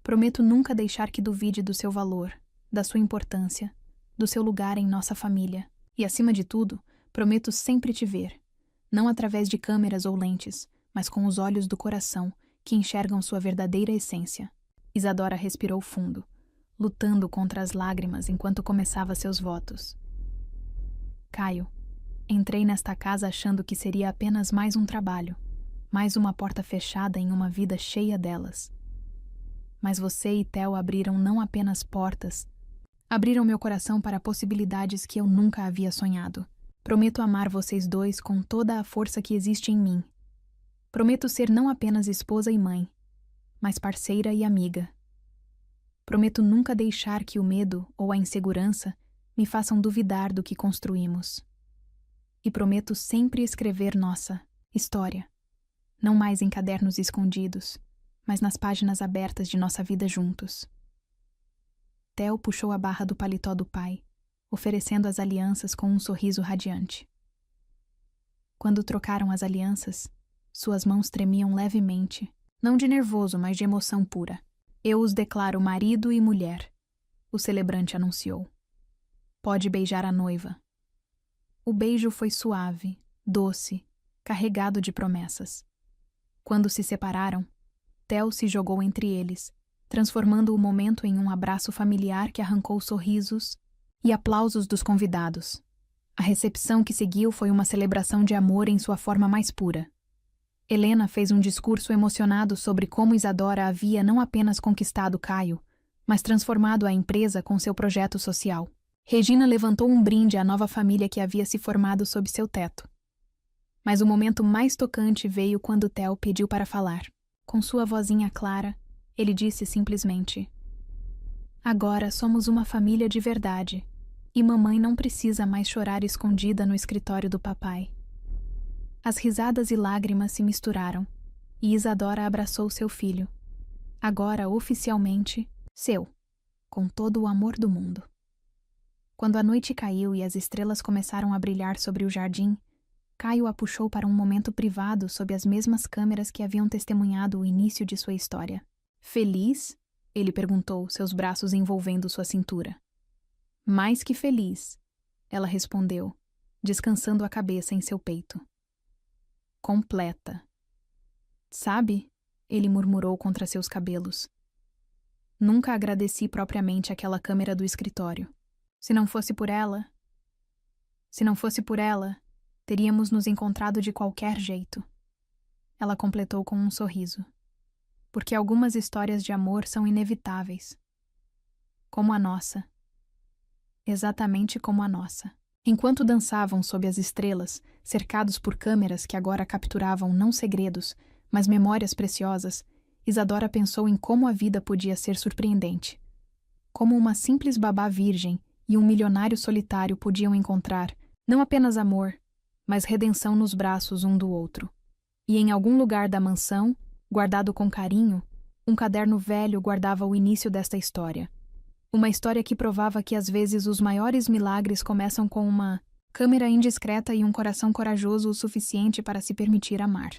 Prometo nunca deixar que duvide do seu valor, da sua importância, do seu lugar em nossa família. E, acima de tudo, prometo sempre te ver, não através de câmeras ou lentes, mas com os olhos do coração, que enxergam sua verdadeira essência. Isadora respirou fundo, lutando contra as lágrimas enquanto começava seus votos. Caio, entrei nesta casa achando que seria apenas mais um trabalho, mais uma porta fechada em uma vida cheia delas. Mas você e Theo abriram não apenas portas, abriram meu coração para possibilidades que eu nunca havia sonhado. Prometo amar vocês dois com toda a força que existe em mim. Prometo ser não apenas esposa e mãe, mas parceira e amiga. Prometo nunca deixar que o medo ou a insegurança me façam duvidar do que construímos. E prometo sempre escrever nossa história, não mais em cadernos escondidos, mas nas páginas abertas de nossa vida juntos. Theo puxou a barra do paletó do pai, oferecendo as alianças com um sorriso radiante. Quando trocaram as alianças, suas mãos tremiam levemente, não de nervoso, mas de emoção pura. Eu os declaro marido e mulher, o celebrante anunciou. Pode beijar a noiva. O beijo foi suave, doce, carregado de promessas. Quando se separaram, Theo se jogou entre eles, transformando o momento em um abraço familiar que arrancou sorrisos e aplausos dos convidados. A recepção que seguiu foi uma celebração de amor em sua forma mais pura. Helena fez um discurso emocionado sobre como Isadora havia não apenas conquistado Caio, mas transformado a empresa com seu projeto social. Regina levantou um brinde à nova família que havia se formado sob seu teto. Mas o momento mais tocante veio quando Theo pediu para falar. Com sua vozinha clara, ele disse simplesmente: "Agora somos uma família de verdade, e mamãe não precisa mais chorar escondida no escritório do papai." As risadas e lágrimas se misturaram, e Isadora abraçou seu filho. Agora oficialmente seu, com todo o amor do mundo. Quando a noite caiu e as estrelas começaram a brilhar sobre o jardim, Caio a puxou para um momento privado sob as mesmas câmeras que haviam testemunhado o início de sua história. "Feliz?" ele perguntou, seus braços envolvendo sua cintura. "Mais que feliz", ela respondeu, descansando a cabeça em seu peito. "Completa." "Sabe?", ele murmurou contra seus cabelos. "Nunca agradeci propriamente aquela câmera do escritório. Se não fosse por ela, teríamos nos encontrado de qualquer jeito." Ela completou com um sorriso. "Porque algumas histórias de amor são inevitáveis. Como a nossa. Exatamente como a nossa." Enquanto dançavam sob as estrelas, cercados por câmeras que agora capturavam não segredos, mas memórias preciosas, Isadora pensou em como a vida podia ser surpreendente. Como uma simples babá virgem e um milionário solitário podiam encontrar, não apenas amor, mas redenção nos braços um do outro. E em algum lugar da mansão, guardado com carinho, um caderno velho guardava o início desta história. Uma história que provava que às vezes os maiores milagres começam com uma câmera indiscreta e um coração corajoso o suficiente para se permitir amar.